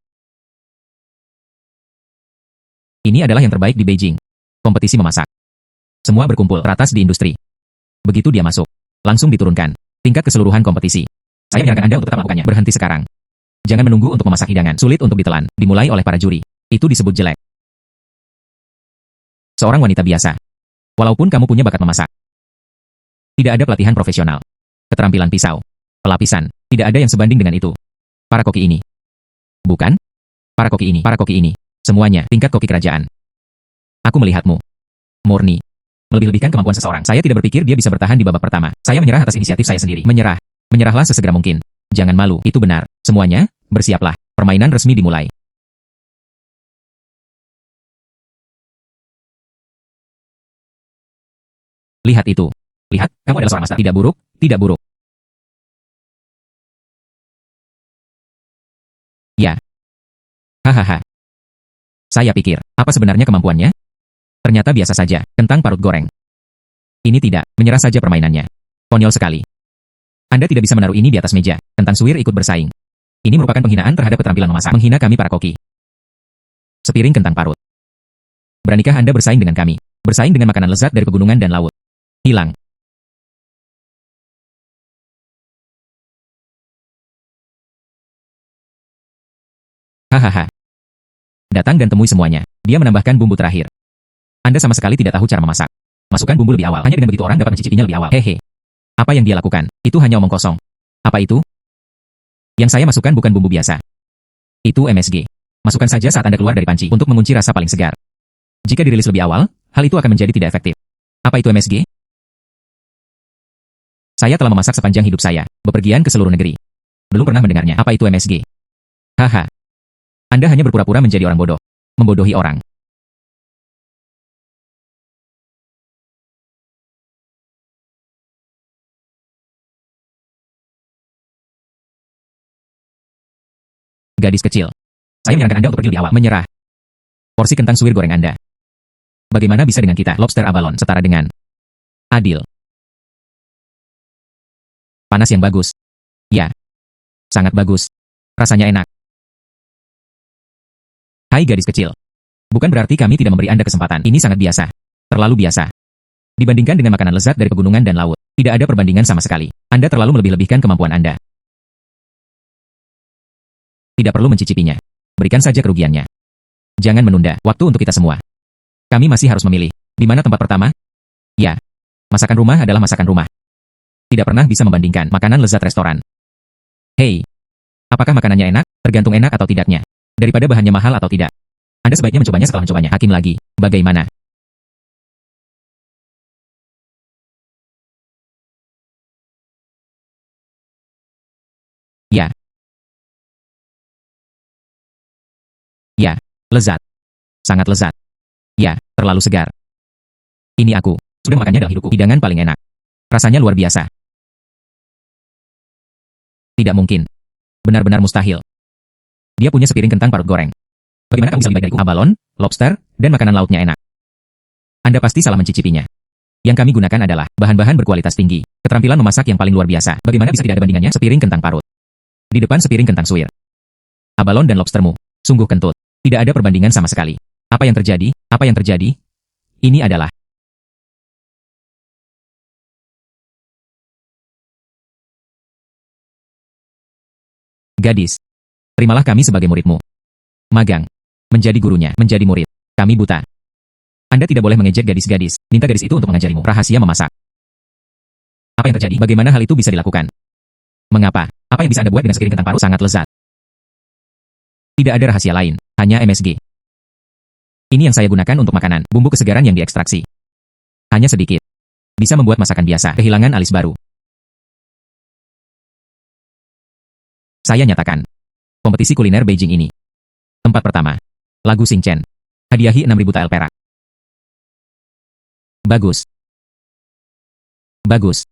Ini adalah yang terbaik di Beijing. Kompetisi memasak. Semua berkumpul teratas di industri. Begitu dia masuk, langsung diturunkan tingkat keseluruhan kompetisi. Saya menyarankan Anda untuk tetap melakukannya. Berhenti sekarang. Jangan menunggu untuk memasak hidangan. Sulit untuk ditelan. Dimulai oleh para juri. Itu disebut jelek. Seorang wanita biasa. Walaupun kamu punya bakat memasak. Tidak ada pelatihan profesional. Keterampilan pisau. Pelapisan. Tidak ada yang sebanding dengan itu. Para koki ini. Bukan? Para koki ini. Semuanya tingkat koki kerajaan. Aku melihatmu. Murni. Melebih-lebihkan kemampuan seseorang. Saya tidak berpikir dia bisa bertahan di babak pertama. Saya menyerah atas inisiatif saya sendiri. Menyerah. Menyerahlah sesegera mungkin. Jangan malu. Itu benar. Semuanya, bersiaplah. Permainan resmi dimulai. Lihat itu. Lihat, kamu adalah seorang master. Tidak buruk, tidak buruk. Ya. Hahaha. Saya pikir, apa sebenarnya kemampuannya? Ternyata biasa saja, kentang parut goreng. Ini tidak, menyerah saja permainannya. Konyol sekali. Anda tidak bisa menaruh ini di atas meja. Kentang suwir ikut bersaing. Ini merupakan penghinaan terhadap keterampilan memasak. Menghina kami para koki. Sepiring kentang parut. Beranikah Anda bersaing dengan kami? Bersaing dengan makanan lezat dari pegunungan dan laut. Hilang. Hahaha. Datang dan temui semuanya. Dia menambahkan bumbu terakhir. Anda sama sekali tidak tahu cara memasak. Masukkan bumbu lebih awal. Hanya dengan begitu orang dapat mencicipinya lebih awal. Hehe. Apa yang dia lakukan? Itu hanya omong kosong. Apa itu? Yang saya masukkan bukan bumbu biasa. Itu MSG. Masukkan saja saat Anda keluar dari panci untuk mengunci rasa paling segar. Jika dirilis lebih awal, hal itu akan menjadi tidak efektif. Apa itu MSG? Saya telah memasak sepanjang hidup saya, bepergian ke seluruh negeri. Belum pernah mendengarnya. Apa itu MSG? Haha. Anda hanya berpura-pura menjadi orang bodoh. Membodohi orang. Gadis kecil. Saya menyarankan Anda untuk pergi lebih awal. Menyerah. Porsi kentang suwir goreng Anda. Bagaimana bisa dengan kita? Lobster abalon setara dengan adil. Panas yang bagus. Ya. Sangat bagus. Rasanya enak. Hai gadis kecil. Bukan berarti kami tidak memberi Anda kesempatan. Ini sangat biasa. Terlalu biasa. Dibandingkan dengan makanan lezat dari pegunungan dan laut, tidak ada perbandingan sama sekali. Anda terlalu melebih-lebihkan kemampuan Anda. Tidak perlu mencicipinya. Berikan saja kerugiannya. Jangan menunda waktu untuk kita semua. Kami masih harus memilih. Di mana tempat pertama? Ya. Masakan rumah adalah masakan rumah. Tidak pernah bisa membandingkan makanan lezat restoran. Hei. Apakah makanannya enak? Tergantung enak atau tidaknya. Daripada bahannya mahal atau tidak. Anda sebaiknya mencobanya setelah mencobanya. Hakim lagi. Bagaimana? Ya. Ya. Lezat. Sangat lezat. Ya. Terlalu segar. Ini aku. Sudah makannya dalam hidupku. Hidangan paling enak. Rasanya luar biasa. Tidak mungkin. Benar-benar mustahil. Dia punya sepiring kentang parut goreng. Bagaimana kamu bisa lebih baik dariku? Abalon, lobster, dan makanan lautnya enak. Anda pasti salah mencicipinya. Yang kami gunakan adalah bahan-bahan berkualitas tinggi. Keterampilan memasak yang paling luar biasa. Bagaimana bisa tidak ada bandingannya? Sepiring kentang parut. Di depan sepiring kentang suwir. Abalon dan lobstermu. Sungguh kentut. Tidak ada perbandingan sama sekali. Apa yang terjadi? Apa yang terjadi? Ini adalah Gadis, terimalah kami sebagai muridmu. Magang. Menjadi gurunya, menjadi murid. Kami buta. Anda tidak boleh mengejek gadis-gadis. Minta gadis itu untuk mengajarimu rahasia memasak. Apa yang terjadi? Bagaimana hal itu bisa dilakukan? Mengapa? Apa yang bisa Anda buat dengan sepiring kentang paru sangat lezat? Tidak ada rahasia lain, hanya MSG. Ini yang saya gunakan untuk makanan, bumbu kesegaran yang diekstraksi. Hanya sedikit. Bisa membuat masakan biasa kehilangan alis baru. Saya nyatakan. Kompetisi kuliner Beijing ini. Tempat pertama. Lagu Xing Chen. Hadiahi 6.000 tael perak. Bagus. Bagus.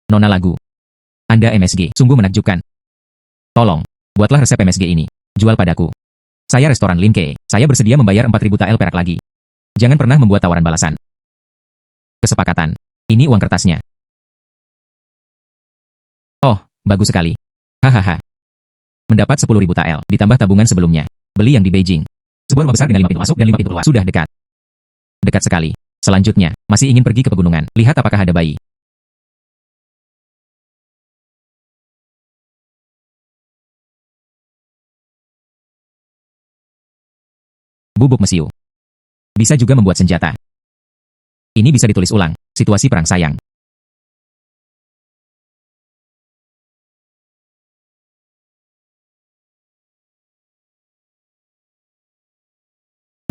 Nona lagu. Anda MSG, sungguh menakjubkan. Tolong, buatlah resep MSG ini. Jual padaku. Saya restoran Lin Ke. Saya bersedia membayar 4.000 tael perak lagi. Jangan pernah membuat tawaran balasan. Kesepakatan. Ini uang kertasnya. Oh, bagus sekali. Hahaha. Mendapat 10.000 tael, ditambah tabungan sebelumnya. Beli yang di Beijing. Sebuah rumah besar dengan 5 pintu masuk dan 5 pintu keluar. Sudah dekat. Dekat sekali. Selanjutnya, masih ingin pergi ke pegunungan. Lihat apakah ada bayi. Bubuk mesiu. Bisa juga membuat senjata. Ini bisa ditulis ulang, situasi perang sayang.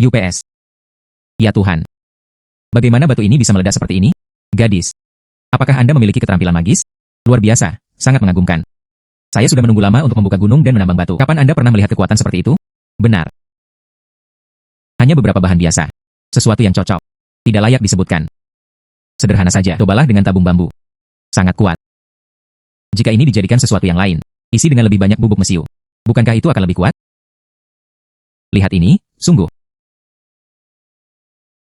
UPS. Ya Tuhan. Bagaimana batu ini bisa meledak seperti ini? Gadis. Apakah Anda memiliki keterampilan magis? Luar biasa, sangat mengagumkan. Saya sudah menunggu lama untuk membuka gunung dan menambang batu. Kapan Anda pernah melihat kekuatan seperti itu? Benar. Hanya beberapa bahan biasa. Sesuatu yang cocok. Tidak layak disebutkan. Sederhana saja, cobalah dengan tabung bambu. Sangat kuat. Jika ini dijadikan sesuatu yang lain, isi dengan lebih banyak bubuk mesiu. Bukankah itu akan lebih kuat? Lihat ini, sungguh.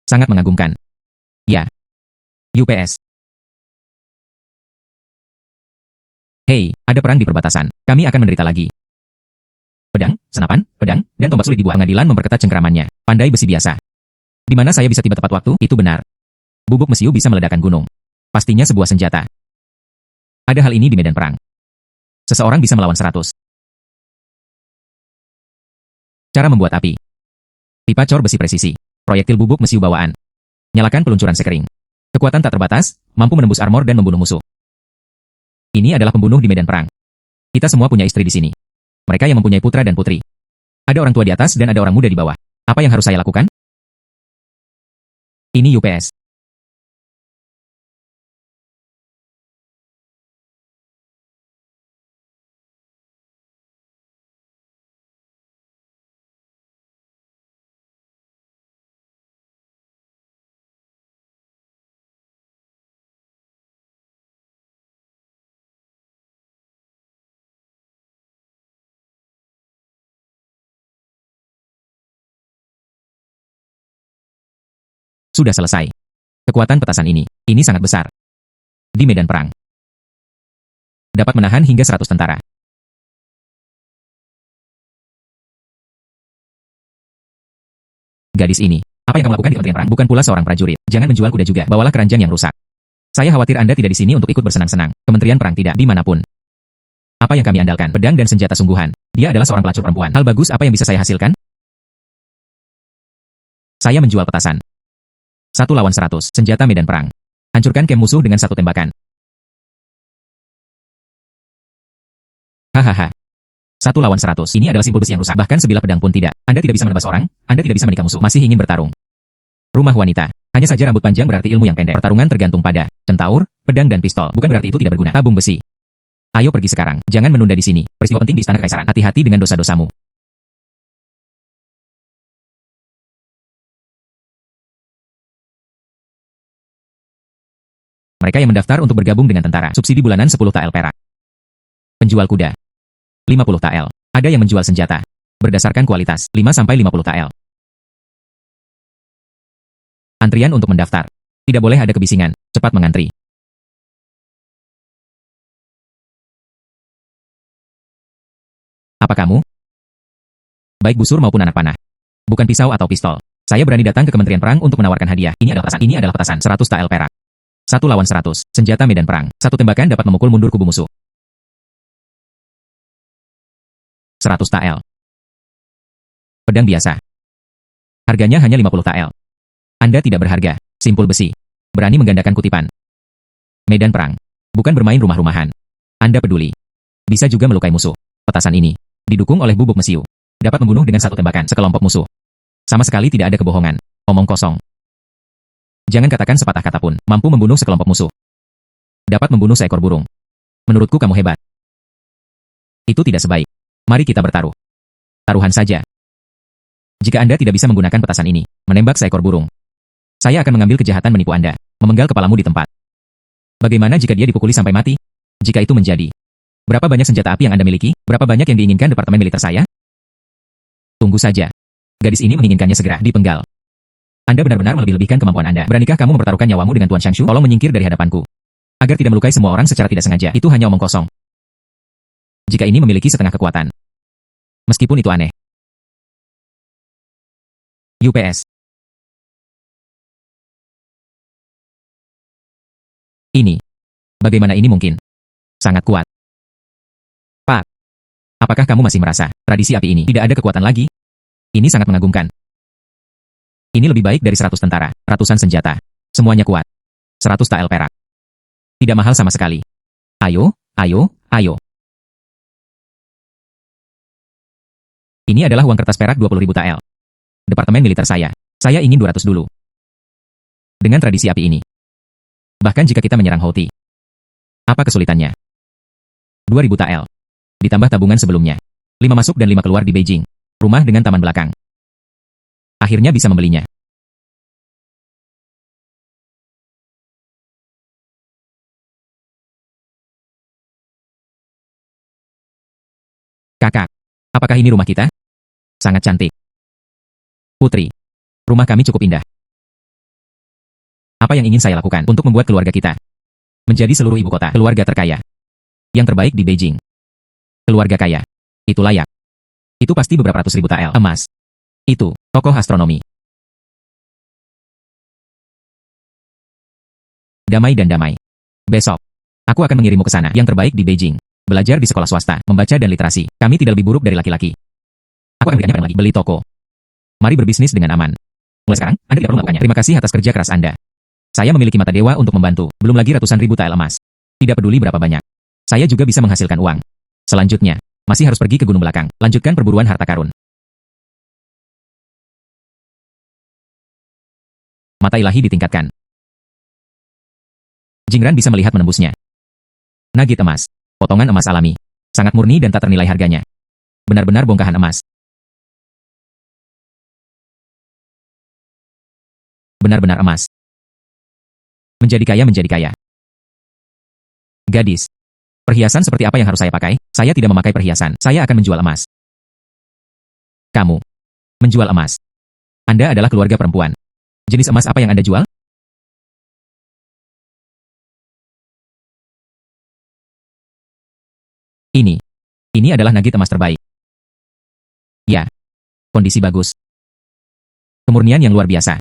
Sangat mengagumkan. Ya. UPS. Hei, ada perang di perbatasan. Kami akan menderita lagi. Pedang, senapan, pedang, dan tombak sulit dibuat. Pengadilan memperketat cengkeramannya. Pandai besi biasa. Di mana saya bisa tiba tepat waktu, itu benar. Bubuk mesiu bisa meledakkan gunung. Pastinya sebuah senjata. Ada hal ini di medan perang. Seseorang bisa melawan 100. Cara membuat api. Pipa cor besi presisi. Proyektil bubuk mesiu bawaan. Nyalakan peluncuran sekering. Kekuatan tak terbatas, mampu menembus armor dan membunuh musuh. Ini adalah pembunuh di medan perang. Kita semua punya istri di sini. Mereka yang mempunyai putra dan putri. Ada orang tua di atas dan ada orang muda di bawah. Apa yang harus saya lakukan? Ini UPS. Sudah selesai. Kekuatan petasan ini sangat besar. Di medan perang. Dapat menahan hingga 100 tentara. Gadis ini, apa yang kamu lakukan di Kementerian Perang? Bukan pula seorang prajurit. Jangan menjual kuda juga. Bawalah keranjang yang rusak. Saya khawatir Anda tidak di sini untuk ikut bersenang-senang. Kementerian Perang tidak, dimanapun. Apa yang kami andalkan? Pedang dan senjata sungguhan. Dia adalah seorang pelacur perempuan. Hal bagus apa yang bisa saya hasilkan? Saya menjual petasan. 1 lawan 100, senjata medan perang. Hancurkan kem musuh dengan 1 tembakan. Hahaha. 1 lawan 100, ini adalah simpul besi yang rusak. Bahkan sebilah pedang pun tidak. Anda tidak bisa menebas orang, Anda tidak bisa menikah musuh. Masih ingin bertarung. Rumah wanita. Hanya saja rambut panjang berarti ilmu yang pendek. Pertarungan tergantung pada centaur, pedang dan pistol. Bukan berarti itu tidak berguna. Tabung besi. Ayo pergi sekarang. Jangan menunda di sini. Peristiwa penting di Istana Kekaisaran. Hati-hati dengan dosa-dosamu. Mereka yang mendaftar untuk bergabung dengan tentara. Subsidi bulanan 10 tael perak. Penjual kuda. 50 tael. Ada yang menjual senjata. Berdasarkan kualitas, 5-50 tael. Antrian untuk mendaftar. Tidak boleh ada kebisingan. Cepat mengantri. Apa kamu? Baik busur maupun anak panah. Bukan pisau atau pistol. Saya berani datang ke Kementerian Perang untuk menawarkan hadiah. Ini adalah petasan. Ini adalah petasan. 100 tael perak. 1 lawan 100. Senjata medan perang. 1 tembakan dapat memukul mundur kubu musuh. 100 tael. Pedang biasa. Harganya hanya 50 tael. Anda tidak berharga. Simpul besi. Berani menggandakan kutipan. Medan perang. Bukan bermain rumah-rumahan. Anda peduli. Bisa juga melukai musuh. Petasan ini didukung oleh bubuk mesiu. Dapat membunuh dengan satu tembakan sekelompok musuh. Sama sekali tidak ada kebohongan. Omong kosong. Jangan katakan sepatah kata pun mampu membunuh sekelompok musuh. Dapat membunuh seekor burung. Menurutku kamu hebat. Itu tidak sebaik. Mari kita bertaruh. Taruhan saja. Jika Anda tidak bisa menggunakan petasan ini, menembak seekor burung, saya akan mengambil kejahatan menipu Anda, memenggal kepalamu di tempat. Bagaimana jika dia dipukuli sampai mati? Jika itu menjadi, berapa banyak senjata api yang Anda miliki? Berapa banyak yang diinginkan Departemen Militer saya? Tunggu saja. Gadis ini menginginkannya segera dipenggal. Anda benar-benar melebih-lebihkan kemampuan Anda. Beranikah kamu mempertaruhkan nyawamu dengan Tuan Shangshu? Tolong menyingkir dari hadapanku. Agar tidak melukai semua orang secara tidak sengaja. Itu hanya omong kosong. Jika ini memiliki setengah kekuatan. Meskipun itu aneh. UPS. Ini. Bagaimana ini mungkin? Sangat kuat. Pak. Apakah kamu masih merasa tradisi api ini tidak ada kekuatan lagi? Ini sangat mengagumkan. Ini lebih baik dari 100 tentara, ratusan senjata. Semuanya kuat. 100 tael perak. Tidak mahal sama sekali. Ayo, ayo, ayo. Ini adalah uang kertas perak 20.000 tael. Departemen Militer saya ingin 200 dulu. Dengan tradisi api ini. Bahkan jika kita menyerang Houthi. Apa kesulitannya? 2.000 tael. Ditambah tabungan sebelumnya. 5 masuk dan 5 keluar di Beijing. Rumah dengan taman belakang. Akhirnya bisa membelinya. Kakak, apakah ini rumah kita? Sangat cantik. Putri, rumah kami cukup indah. Apa yang ingin saya lakukan untuk membuat keluarga kita menjadi seluruh ibu kota keluarga terkaya yang terbaik di Beijing? Keluarga kaya. Itu layak. Itu pasti beberapa ratus ribu tael emas. Itu tokoh astronomi. Damai dan damai. Besok, aku akan mengirimmu ke sana yang terbaik di Beijing. Belajar di sekolah swasta, membaca dan literasi. Kami tidak lebih buruk dari laki-laki. Aku akan berikannya lagi. Beli toko. Mari berbisnis dengan aman. Mulai sekarang, Anda tidak perlu melakukannya. Terima kasih atas kerja keras Anda. Saya memiliki mata dewa untuk membantu. Belum lagi ratusan ribu tael emas. Tidak peduli berapa banyak. Saya juga bisa menghasilkan uang. Selanjutnya, masih harus pergi ke gunung belakang. Lanjutkan perburuan harta karun. Mata ilahi ditingkatkan. Jingran bisa melihat menembusnya. Nugget emas. Potongan emas alami. Sangat murni dan tak ternilai harganya. Benar-benar bongkahan emas. Benar-benar emas. Menjadi kaya menjadi kaya. Gadis. Perhiasan seperti apa yang harus saya pakai? Saya tidak memakai perhiasan. Saya akan menjual emas. Kamu. Menjual emas. Anda adalah keluarga perempuan. Jenis emas apa yang Anda jual? Ini. Ini adalah nugget emas terbaik. Ya. Kondisi bagus. Kemurnian yang luar biasa.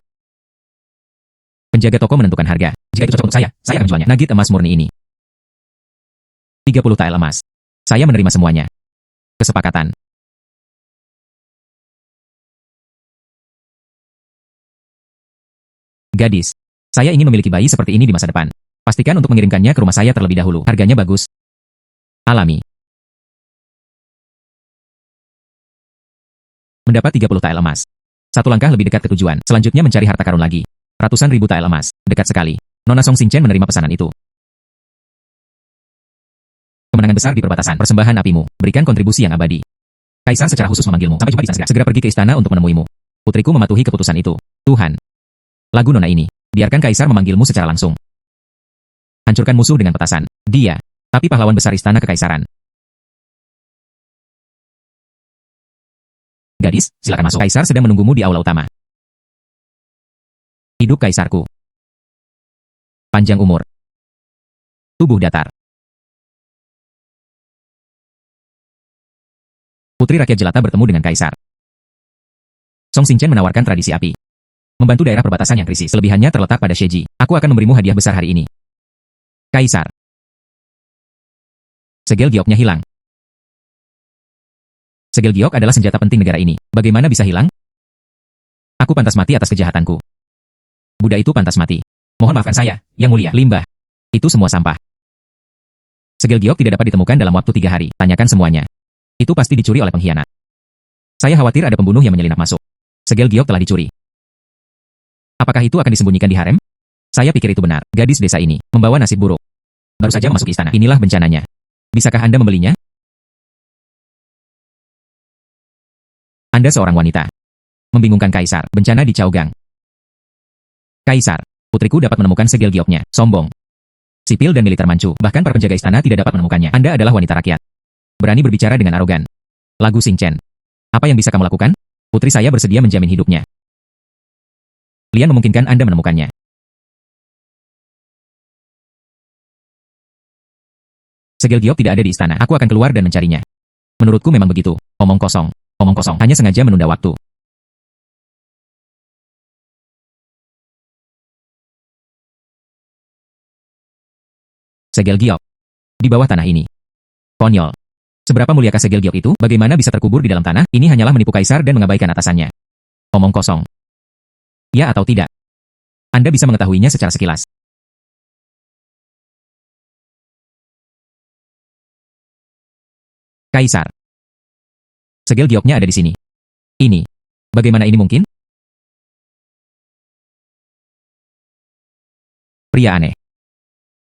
Penjaga toko menentukan harga. Jika itu cocok untuk saya akan menjualnya. Nugget emas murni ini. 30 tael emas. Saya menerima semuanya. Kesepakatan. Gadis. Saya ingin memiliki bayi seperti ini di masa depan. Pastikan untuk mengirimkannya ke rumah saya terlebih dahulu. Harganya bagus. Alami. Mendapat 30 tael emas. Satu langkah lebih dekat ke tujuan. Selanjutnya mencari harta karun lagi. Ratusan ribu tael emas. Dekat sekali. Nona Song Xingchen menerima pesanan itu. Kemenangan besar di perbatasan. Persembahan apimu. Berikan kontribusi yang abadi. Kaisar secara khusus memanggilmu. Sampai jumpa di sana. Segera pergi ke istana untuk menemuimu. Putriku mematuhi keputusan itu. Tuhan. Lagu nona ini. Biarkan Kaisar memanggilmu secara langsung. Hancurkan musuh dengan petasan. Dia. Tapi pahlawan besar istana kekaisaran. Gadis, silakan masuk. Kaisar sedang menunggumu di aula utama. Hidup kaisarku. Panjang umur. Tubuh datar. Putri rakyat jelata bertemu dengan kaisar. Song Xingchen menawarkan tradisi api. Membantu daerah perbatasan yang krisis. Kelebihannya terletak pada Sheji. Aku akan memberimu hadiah besar hari ini. Kaisar. Segel gioknya hilang. Segel giok adalah senjata penting negara ini. Bagaimana bisa hilang? Aku pantas mati atas kejahatanku. Buddha itu pantas mati. Mohon maafkan saya, Yang Mulia. Limbah. Itu semua sampah. Segel giok tidak dapat ditemukan dalam waktu 3 hari. Tanyakan semuanya. Itu pasti dicuri oleh pengkhianat. Saya khawatir ada pembunuh yang menyelinap masuk. Segel giok telah dicuri. Apakah itu akan disembunyikan di harem? Saya pikir itu benar. Gadis desa ini membawa nasib buruk. Baru saja masuk istana. Inilah bencananya. Bisakah Anda membelinya? Anda seorang wanita. Membingungkan Kaisar. Bencana di Chaogang. Kaisar, putriku dapat menemukan segel gioknya. Sombong. Sipil dan militer Manchu, bahkan para penjaga istana tidak dapat menemukannya. Anda adalah wanita rakyat. Berani berbicara dengan arogan. Lagu Xing Chen. Apa yang bisa kamu lakukan? Putri saya bersedia menjamin hidupnya. Lian memungkinkan Anda menemukannya. Segel giok tidak ada di istana. Aku akan keluar dan mencarinya. Menurutku memang begitu. Omong kosong. Omong kosong. Hanya sengaja menunda waktu. Segel giok. Di bawah tanah ini. Konyol. Seberapa muliakah segel giok itu? Bagaimana bisa terkubur di dalam tanah? Ini hanyalah menipu kaisar dan mengabaikan atasannya. Omong kosong. Ya atau tidak? Anda bisa mengetahuinya secara sekilas. Kaisar. Segel gioknya ada di sini. Ini. Bagaimana ini mungkin? Pria aneh.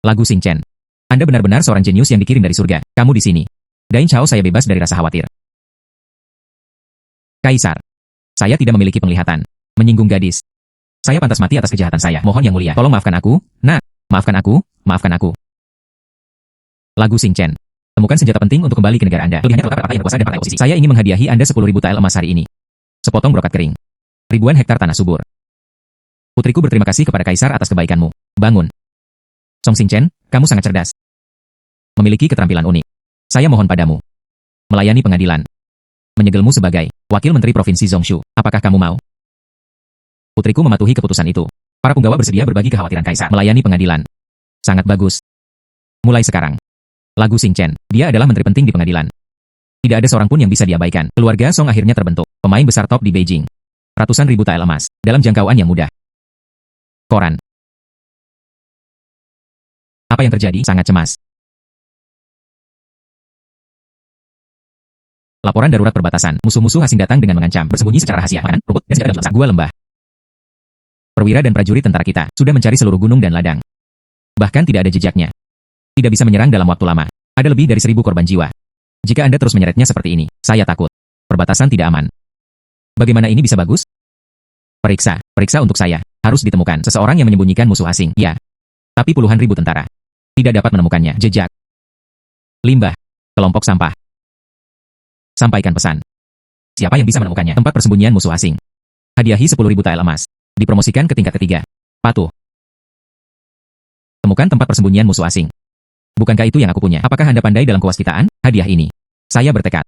Lagu Xing Chen. Anda benar-benar seorang jenius yang dikirim dari surga. Kamu di sini. Dain Chao, saya bebas dari rasa khawatir. Kaisar. Saya tidak memiliki penglihatan. Menyinggung gadis. Saya pantas mati atas kejahatan saya. Mohon Yang Mulia, tolong maafkan aku. Nah, maafkan aku, maafkan aku. Lagu Xing Chen. Temukan senjata penting untuk kembali ke negara Anda. Pilihannya terletak pada partai yang berkuasa dan partai oposisi. Saya ingin menghadiahi Anda 10.000 tael emas hari ini. Sepotong brokat kering. Ribuan hektar tanah subur. Putriku berterima kasih kepada Kaisar atas kebaikanmu. Bangun. Song Xing Chen, kamu sangat cerdas. Memiliki keterampilan unik. Saya mohon padamu. Melayani pengadilan. Menyegelmu sebagai Wakil Menteri Provinsi Zhongshu. Apakah kamu mau? Putriku mematuhi keputusan itu. Para punggawa bersedia berbagi kekhawatiran Kaisar. Melayani pengadilan. Sangat bagus. Mulai sekarang. Lagu Xing Chen, dia adalah menteri penting di pengadilan. Tidak ada seorang pun yang bisa diabaikan. Keluarga Song akhirnya terbentuk. Pemain besar top di Beijing. Ratusan ribu tael emas. Dalam jangkauan yang mudah. Koran. Apa yang terjadi? Sangat cemas. Laporan darurat perbatasan. Musuh-musuh asing datang dengan mengancam. Bersembunyi secara rahasia. Makanan, rumput, dan senjata dalam gua lembah. Perwira dan prajurit tentara kita sudah mencari seluruh gunung dan ladang. Bahkan tidak ada jejaknya. Tidak bisa menyerang dalam waktu lama. Ada lebih dari 1.000 korban jiwa. Jika Anda terus menyeretnya seperti ini, saya takut. Perbatasan tidak aman. Bagaimana ini bisa bagus? Periksa untuk saya. Harus ditemukan seseorang yang menyembunyikan musuh asing. Ya. Tapi puluhan ribu tentara tidak dapat menemukannya. Jejak. Limbah. Kelompok sampah. Sampaikan pesan. Siapa yang bisa menemukannya? Tempat persembunyian musuh asing. Hadiahi 10.000 tael emas. Dipromosikan ke tingkat ketiga. Patuh. Temukan tempat persembunyian musuh asing. Bukankah itu yang aku punya? Apakah Anda pandai dalam kewaskitaan? Hadiah ini. Saya bertekad.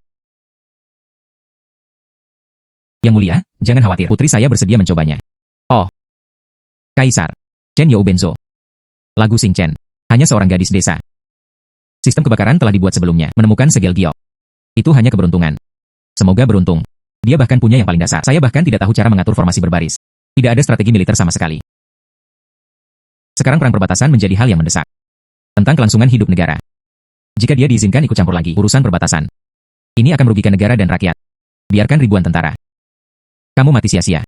Yang Mulia, jangan khawatir. Putri saya bersedia mencobanya. Oh. Kaisar. Chen You Benzo. Lagu Xing Chen. Hanya seorang gadis desa. Sistem kebakaran telah dibuat sebelumnya. Menemukan segel giok. Itu hanya keberuntungan. Semoga beruntung. Dia bahkan punya yang paling dasar. Saya bahkan tidak tahu cara mengatur formasi berbaris. Tidak ada strategi militer sama sekali. Sekarang perang perbatasan menjadi hal yang mendesak. Tentang kelangsungan hidup negara. Jika dia diizinkan ikut campur lagi urusan perbatasan, ini akan merugikan negara dan rakyat. Biarkan ribuan tentara. Kamu mati sia-sia.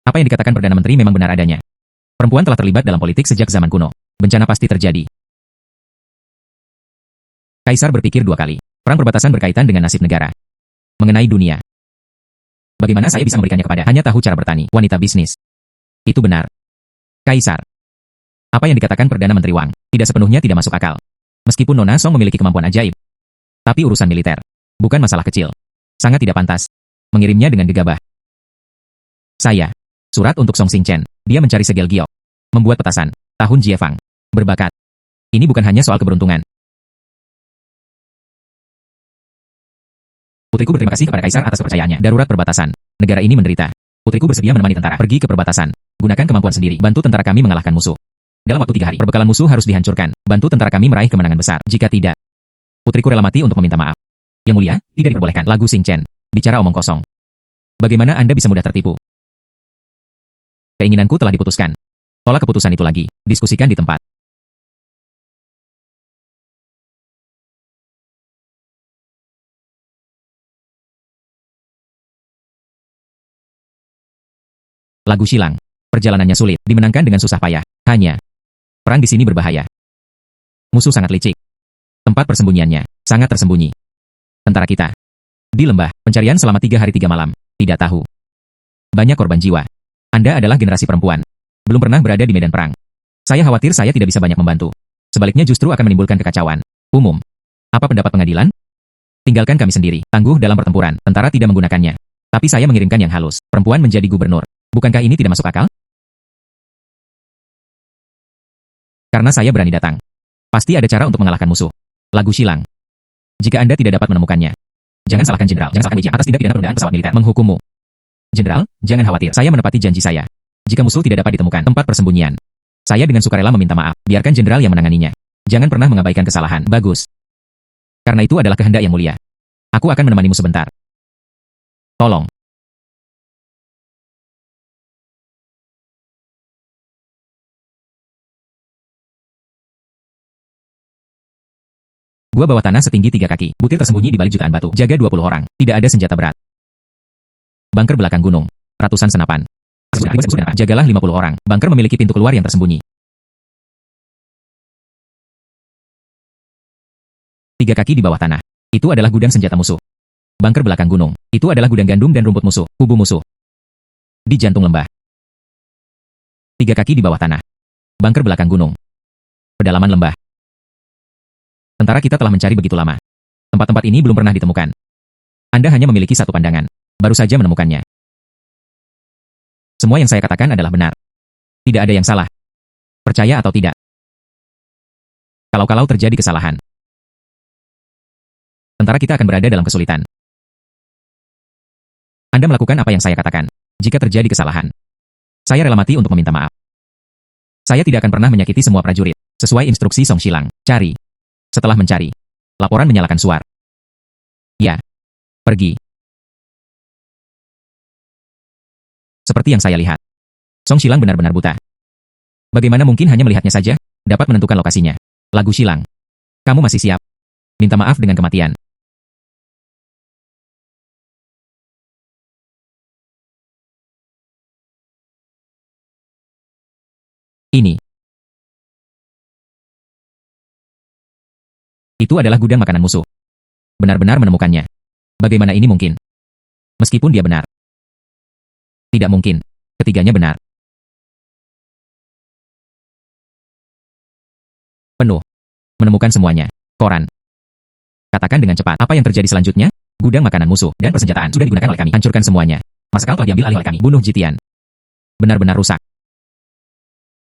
Apa yang dikatakan Perdana Menteri memang benar adanya. Perempuan telah terlibat dalam politik sejak zaman kuno. Bencana pasti terjadi. Kaisar berpikir 2 kali. Perang perbatasan berkaitan dengan nasib negara. Mengenai dunia. Bagaimana saya bisa memberikannya kepada hanya tahu cara bertani, wanita bisnis. Itu benar. Kaisar. Apa yang dikatakan Perdana Menteri Wang, tidak sepenuhnya tidak masuk akal. Meskipun Nona Song memiliki kemampuan ajaib. Tapi urusan militer. Bukan masalah kecil. Sangat tidak pantas. Mengirimnya dengan gegabah. Saya. Surat untuk Song Xing Chen. Dia mencari segel giok. Membuat petasan. Tahun Jiefang. Berbakat. Ini bukan hanya soal keberuntungan. Putriku berterima kasih kepada Kaisar atas kepercayaannya. Darurat perbatasan. Negara ini menderita. Putriku bersedia menemani tentara pergi ke perbatasan. Gunakan kemampuan sendiri. Bantu tentara kami mengalahkan musuh. Dalam waktu 3 hari, perbekalan musuh harus dihancurkan. Bantu tentara kami meraih kemenangan besar. Jika tidak, putriku rela mati untuk meminta maaf. Yang mulia, tidak diperbolehkan. Lagu Xing Chen. Bicara omong kosong. Bagaimana Anda bisa mudah tertipu? Keinginanku telah diputuskan. Tolak keputusan itu lagi. Diskusikan di tempat. Lagu Shilang. Perjalanannya sulit, dimenangkan dengan susah payah. Hanya, perang di sini berbahaya. Musuh sangat licik. Tempat persembunyiannya sangat tersembunyi. Tentara kita di lembah, pencarian selama 3 hari 3 malam. Tidak tahu. Banyak korban jiwa. Anda adalah generasi perempuan. Belum pernah berada di medan perang. Saya khawatir saya tidak bisa banyak membantu. Sebaliknya justru akan menimbulkan kekacauan umum. Apa pendapat pengadilan? Tinggalkan kami sendiri. Tangguh dalam pertempuran. Tentara tidak menggunakannya. Tapi saya mengirimkan yang halus. Perempuan menjadi gubernur. Bukankah ini tidak masuk akal? Karena saya berani datang. Pasti ada cara untuk mengalahkan musuh. Lagu Shilang. Jika Anda tidak dapat menemukannya, jangan salahkan jenderal, jangan salahkan Wei Jian atas tindak pidana penundaan pesawat militer. Menghukummu. Jenderal, jangan khawatir, saya menepati janji saya. Jika musuh tidak dapat ditemukan tempat persembunyian, saya dengan sukarela meminta maaf. Biarkan jenderal yang menanganinya. Jangan pernah mengabaikan kesalahan. Bagus. Karena itu adalah kehendak yang mulia. Aku akan menemanimu sebentar. Tolong. Gua bawah tanah setinggi 3 kaki. Butir tersembunyi di balik jutaan batu. Jaga 20 orang. Tidak ada senjata berat. Bunker belakang gunung. Ratusan senapan. Jagalah 50 orang. Bunker memiliki pintu keluar yang tersembunyi. 3 kaki di bawah tanah. Itu adalah gudang senjata musuh. Bunker belakang gunung. Itu adalah gudang gandum dan rumput musuh. Kubu musuh. Di jantung lembah. 3 kaki di bawah tanah. Bunker belakang gunung. Pedalaman lembah. Tentara kita telah mencari begitu lama. Tempat-tempat ini belum pernah ditemukan. Anda hanya memiliki satu pandangan. Baru saja menemukannya. Semua yang saya katakan adalah benar. Tidak ada yang salah. Percaya atau tidak. Kalau-kalau terjadi kesalahan, tentara kita akan berada dalam kesulitan. Anda melakukan apa yang saya katakan. Jika terjadi kesalahan, saya rela mati untuk meminta maaf. Saya tidak akan pernah menyakiti semua prajurit. Sesuai instruksi Song Shilang, cari. Setelah mencari, laporan menyalakan suar. Ya. Pergi. Seperti yang saya lihat, Song Shilang benar-benar buta. Bagaimana mungkin hanya melihatnya saja dapat menentukan lokasinya? Lagu Shilang. Kamu masih siap? Minta maaf dengan kematian. Ini. Itu adalah gudang makanan musuh. Benar-benar menemukannya. Bagaimana ini mungkin? Meskipun dia benar. Tidak mungkin. Ketiganya benar. Penuh. Menemukan semuanya. Koran. Katakan dengan cepat. Apa yang terjadi selanjutnya? Gudang makanan musuh dan persenjataan sudah digunakan oleh kami. Hancurkan semuanya. Marskal telah diambil alih oleh kami. Bunuh Jitian. Benar-benar rusak.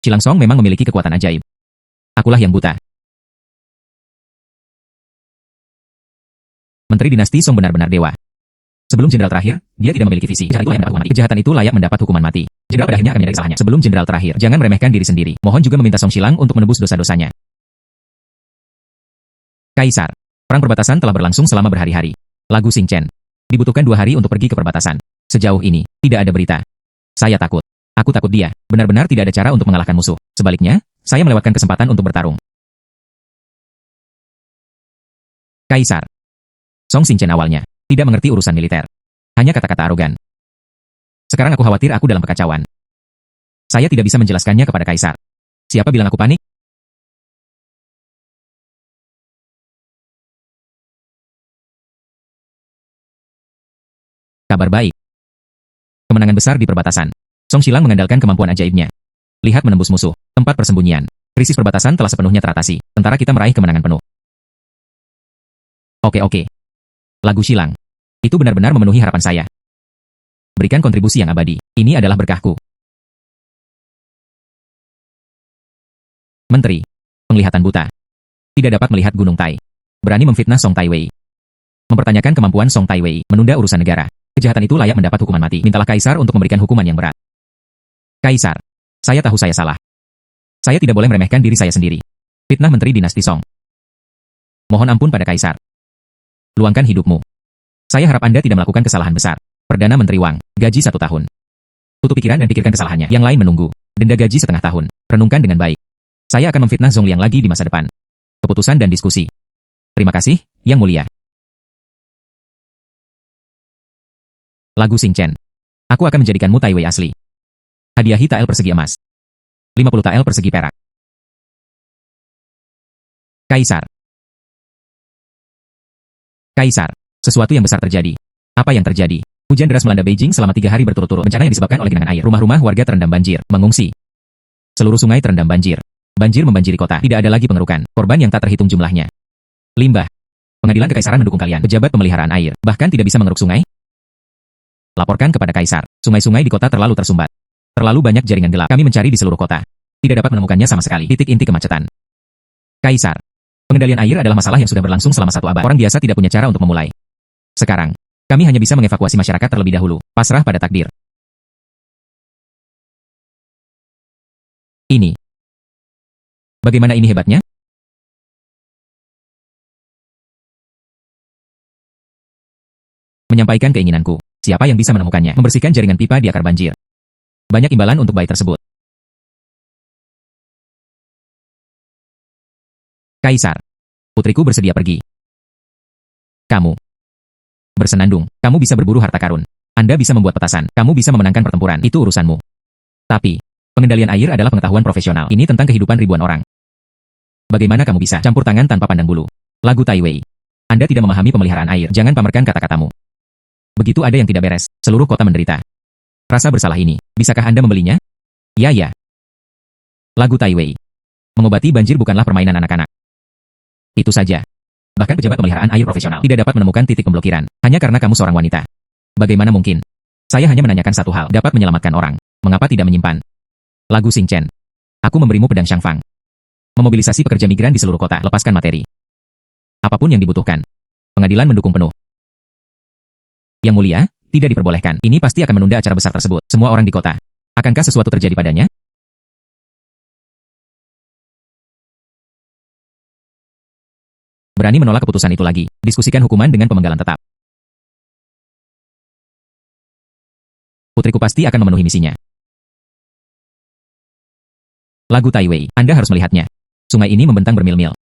Shilang Song memang memiliki kekuatan ajaib. Akulah yang buta. Menteri dinasti Song benar-benar dewa. Sebelum jenderal terakhir, dia tidak memiliki visi. Kejahatan itu layak mendapat hukuman mati. Jenderal pada akhirnya akan menyadari kesalahannya. Sebelum jenderal terakhir, jangan meremehkan diri sendiri. Mohon juga meminta Song Shilang untuk menebus dosa-dosanya. Kaisar. Perang perbatasan telah berlangsung selama berhari-hari. Lagu Xing Chen. Dibutuhkan 2 hari untuk pergi ke perbatasan. Sejauh ini, tidak ada berita. Saya takut. Aku takut dia. Benar-benar tidak ada cara untuk mengalahkan musuh. Sebaliknya, saya melewatkan kesempatan untuk bertarung. Kaisar. Song Xing Chen awalnya tidak mengerti urusan militer. Hanya kata-kata arogan. Sekarang aku khawatir aku dalam kekacauan. Saya tidak bisa menjelaskannya kepada Kaisar. Siapa bilang aku panik? Kabar baik. Kemenangan besar di perbatasan. Song Shilang mengandalkan kemampuan ajaibnya. Lihat menembus musuh. Tempat persembunyian. Krisis perbatasan telah sepenuhnya teratasi. Tentara kita meraih kemenangan penuh. Oke. Lagu Shilang. Itu benar-benar memenuhi harapan saya. Berikan kontribusi yang abadi. Ini adalah berkahku. Menteri. Penglihatan buta. Tidak dapat melihat Gunung Tai. Berani memfitnah Song Taiwei. Mempertanyakan kemampuan Song Taiwei. Menunda urusan negara. Kejahatan itu layak mendapat hukuman mati. Mintalah Kaisar untuk memberikan hukuman yang berat. Kaisar. Saya tahu saya salah. Saya tidak boleh meremehkan diri saya sendiri. Fitnah Menteri Dinasti Song. Mohon ampun pada Kaisar. Luangkan hidupmu. Saya harap Anda tidak melakukan kesalahan besar. Perdana Menteri Wang, gaji 1 tahun. Tutup pikiran dan pikirkan kesalahannya. Yang lain menunggu. Denda gaji setengah tahun. Renungkan dengan baik. Saya akan memfitnah Zhong Liang lagi di masa depan. Keputusan dan diskusi. Terima kasih, Yang Mulia. Lagu Xing Chen. Aku akan menjadikanmu Tai Wei asli. Hadiahi tael persegi emas. 50 tael persegi perak. Kaisar. Kaisar. Sesuatu yang besar terjadi. Apa yang terjadi? Hujan deras melanda Beijing selama 3 hari berturut-turut. Bencana yang disebabkan oleh genangan air. Rumah-rumah warga terendam banjir, mengungsi. Seluruh sungai terendam banjir. Banjir membanjiri kota. Tidak ada lagi pengerukan. Korban yang tak terhitung jumlahnya. Limbah. Pengadilan Kekaisaran mendukung kalian. Pejabat pemeliharaan air. Bahkan tidak bisa mengeruk sungai. Laporkan kepada Kaisar. Sungai-sungai di kota terlalu tersumbat. Terlalu banyak jaringan gelap. Kami mencari di seluruh kota. Tidak dapat menemukannya sama sekali. Titik inti kemacetan. Kaisar. Pengendalian air adalah masalah yang sudah berlangsung selama 1 abad. Orang biasa tidak punya cara untuk memulai. Sekarang, kami hanya bisa mengevakuasi masyarakat terlebih dahulu. Pasrah pada takdir. Ini. Bagaimana ini hebatnya? Menyampaikan keinginanku. Siapa yang bisa menemukannya? Membersihkan jaringan pipa di akar banjir. Banyak imbalan untuk bayi tersebut. Kaisar. Putriku bersedia pergi. Kamu. Bersenandung. Kamu bisa berburu harta karun. Anda bisa membuat petasan. Kamu bisa memenangkan pertempuran. Itu urusanmu. Tapi, pengendalian air adalah pengetahuan profesional. Ini tentang kehidupan ribuan orang. Bagaimana kamu bisa campur tangan tanpa pandang bulu? Lagu Tai Wei. Anda tidak memahami pemeliharaan air. Jangan pamerkan kata-katamu. Begitu ada yang tidak beres, seluruh kota menderita. Rasa bersalah ini, bisakah Anda membelinya? Ya. Lagu Tai Wei. Mengobati banjir bukanlah permainan anak-anak. Itu saja. Bahkan pejabat pemeliharaan air profesional tidak dapat menemukan titik pemblokiran, hanya karena kamu seorang wanita. Bagaimana mungkin? Saya hanya menanyakan satu hal, dapat menyelamatkan orang. Mengapa tidak menyimpan? Lagu Xing Chen. Aku memberimu pedang Shangfang. Memobilisasi pekerja migran di seluruh kota, lepaskan materi. Apapun yang dibutuhkan. Pengadilan mendukung penuh. Yang Mulia, tidak diperbolehkan. Ini pasti akan menunda acara besar tersebut. Semua orang di kota. Akankah sesuatu terjadi padanya? Berani menolak keputusan itu lagi. Diskusikan hukuman dengan pemenggalan tetap. Putriku pasti akan memenuhi misinya. Lagu Tai Wei. Anda harus melihatnya. Sungai ini membentang bermil-mil.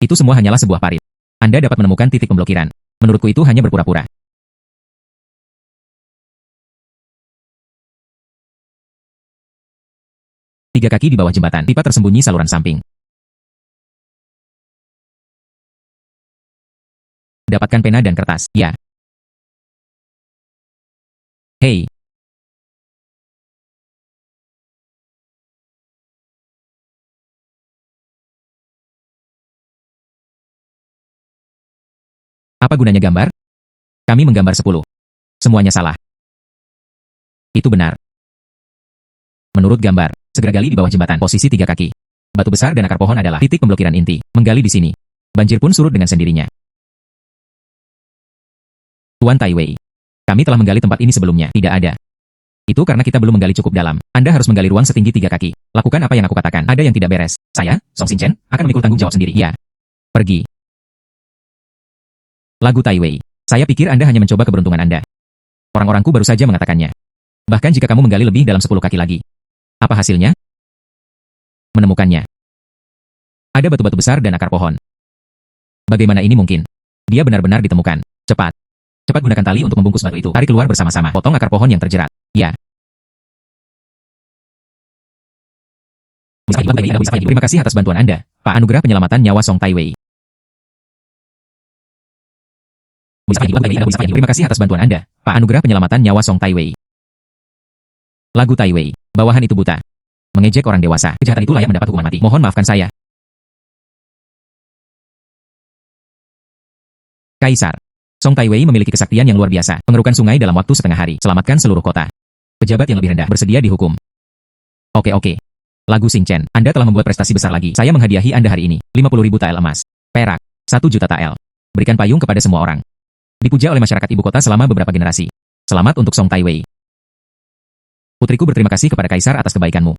Itu semua hanyalah sebuah parit. Anda dapat menemukan titik pemblokiran. Menurutku itu hanya berpura-pura. Tiga kaki di bawah jembatan. Pipa tersembunyi saluran samping. Dapatkan pena dan kertas. Ya. Hei. Apa gunanya gambar? Kami menggambar 10. Semuanya salah. Itu benar. Menurut gambar, segera gali di bawah jembatan, posisi 3 kaki. Batu besar dan akar pohon adalah titik pemblokiran inti. Menggali di sini. Banjir pun surut dengan sendirinya. Tuan Tai Wei. Kami telah menggali tempat ini sebelumnya. Tidak ada. Itu karena kita belum menggali cukup dalam. Anda harus menggali ruang setinggi 3 kaki. Lakukan apa yang aku katakan. Ada yang tidak beres. Saya, Song Xing Chen, akan memikul tanggung jawab sendiri. Ya. Pergi. Lagu Tai Wei. Saya pikir Anda hanya mencoba keberuntungan Anda. Orang-orangku baru saja mengatakannya. Bahkan jika kamu menggali lebih dalam 10 kaki lagi. Apa hasilnya? Menemukannya. Ada batu-batu besar dan akar pohon. Bagaimana ini mungkin? Dia benar-benar ditemukan. Cepat. Cepat gunakan tali untuk membungkus batu itu. Tarik keluar bersama-sama. Potong akar pohon yang terjerat. Ya. Terima kasih atas bantuan Anda, Pak. Anugerah penyelamatan nyawa Song Tai Wei. Terima kasih atas bantuan Anda, Pak. Anugerah penyelamatan nyawa Song Tai Wei. Lagu Tai Wei. Bawahan itu buta. Mengejek orang dewasa. Kejahatan itu layak mendapat hukuman mati. Mohon maafkan saya. Kaisar. Song Tai Wei memiliki kesaktian yang luar biasa. Pengerukan sungai dalam waktu setengah hari. Selamatkan seluruh kota. Pejabat yang lebih rendah bersedia dihukum. Oke. Lagu Xing Chen. Anda telah membuat prestasi besar lagi. Saya menghadiahi Anda hari ini. 50.000 tael emas. Perak. 1 juta tael. Berikan payung kepada semua orang. Dipuja oleh masyarakat ibu kota selama beberapa generasi. Selamat untuk Song Tai Wei. Putriku berterima kasih kepada Kaisar atas kebaikanmu.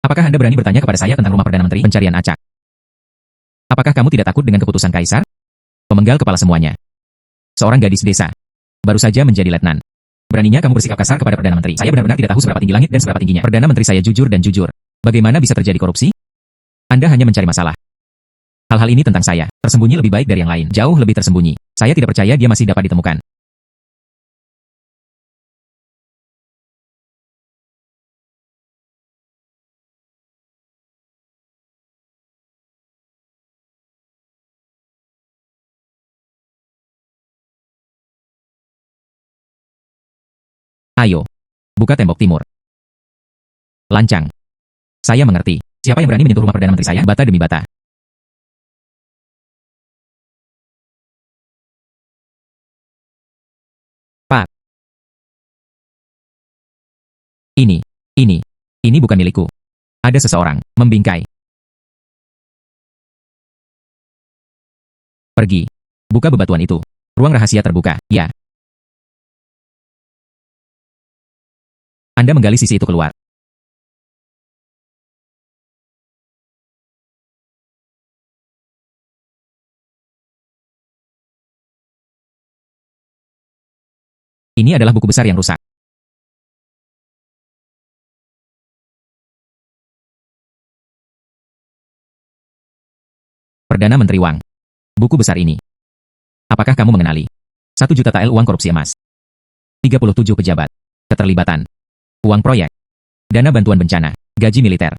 Apakah Anda berani bertanya kepada saya tentang rumah Perdana Menteri? Pencarian acak. Apakah kamu tidak takut dengan keputusan Kaisar? Pemenggal kepala semuanya. Seorang gadis desa. Baru saja menjadi letnan. Beraninya kamu bersikap kasar kepada Perdana Menteri. Saya benar-benar tidak tahu seberapa tinggi langit dan seberapa tingginya. Perdana Menteri saya jujur dan jujur. Bagaimana bisa terjadi korupsi? Anda hanya mencari masalah. Hal-hal ini tentang saya. Tersembunyi lebih baik dari yang lain. Jauh lebih tersembunyi. Saya tidak percaya dia masih dapat ditemukan. Ayo. Buka tembok timur. Lancang. Saya mengerti. Siapa yang berani menyentuh rumah Perdana Menteri saya? Bata demi bata. Pak. Ini. Ini bukan milikku. Ada seseorang. Membingkai. Pergi. Buka bebatuan itu. Ruang rahasia terbuka. Ya. Anda menggali sisi itu keluar. Ini adalah buku besar yang rusak. Perdana Menteri Wang. Buku besar ini. Apakah kamu mengenali? 1 juta tael uang korupsi emas. 37 pejabat. Keterlibatan. Uang proyek. Dana bantuan bencana. Gaji militer.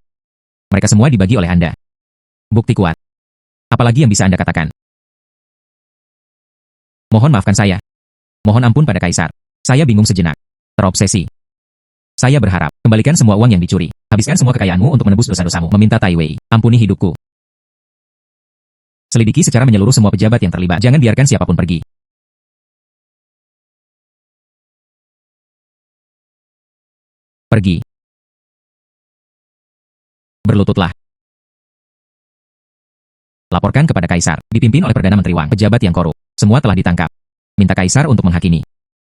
Mereka semua dibagi oleh Anda. Bukti kuat. Apalagi yang bisa Anda katakan? Mohon maafkan saya. Mohon ampun pada Kaisar. Saya bingung sejenak. Terobsesi. Saya berharap, kembalikan semua uang yang dicuri. Habiskan semua kekayaanmu untuk menebus dosa-dosamu. Meminta Tai Wei. Ampuni hidupku. Selidiki secara menyeluruh semua pejabat yang terlibat. Jangan biarkan siapapun pergi. Pergi. Berlututlah. Laporkan kepada Kaisar. Dipimpin oleh Perdana Menteri Wang. Pejabat yang korup. Semua telah ditangkap. Minta Kaisar untuk menghakimi.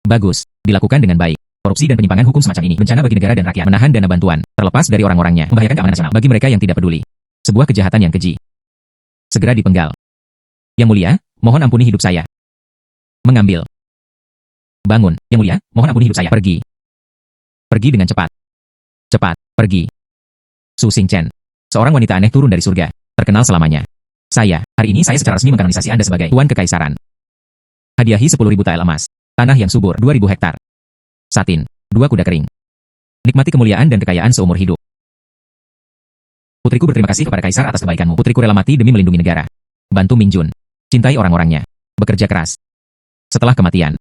Bagus. Dilakukan dengan baik. Korupsi dan penyimpangan hukum semacam ini bencana bagi negara dan rakyat. Menahan dana bantuan, terlepas dari orang-orangnya, membahayakan keamanan nasional bagi mereka yang tidak peduli. Sebuah kejahatan yang keji. Segera dipenggal. Yang mulia, mohon ampuni hidup saya. Mengambil. Bangun. Yang mulia, mohon ampuni hidup saya. Pergi. Pergi dengan cepat. Cepat. Pergi. Su Xingchen. Seorang wanita aneh turun dari surga. Terkenal selamanya. Hari ini saya secara resmi mengkanonisasi Anda sebagai Tuan Kekaisaran. Hadiahi 10.000 tael emas. Tanah yang subur 2.000 hektar. Satin. 2 kuda kering. Nikmati kemuliaan dan kekayaan seumur hidup. Putriku berterima kasih kepada Kaisar atas kebaikanmu. Putriku rela mati demi melindungi negara. Bantu Mingjun. Cintai orang-orangnya. Bekerja keras. Setelah kematian,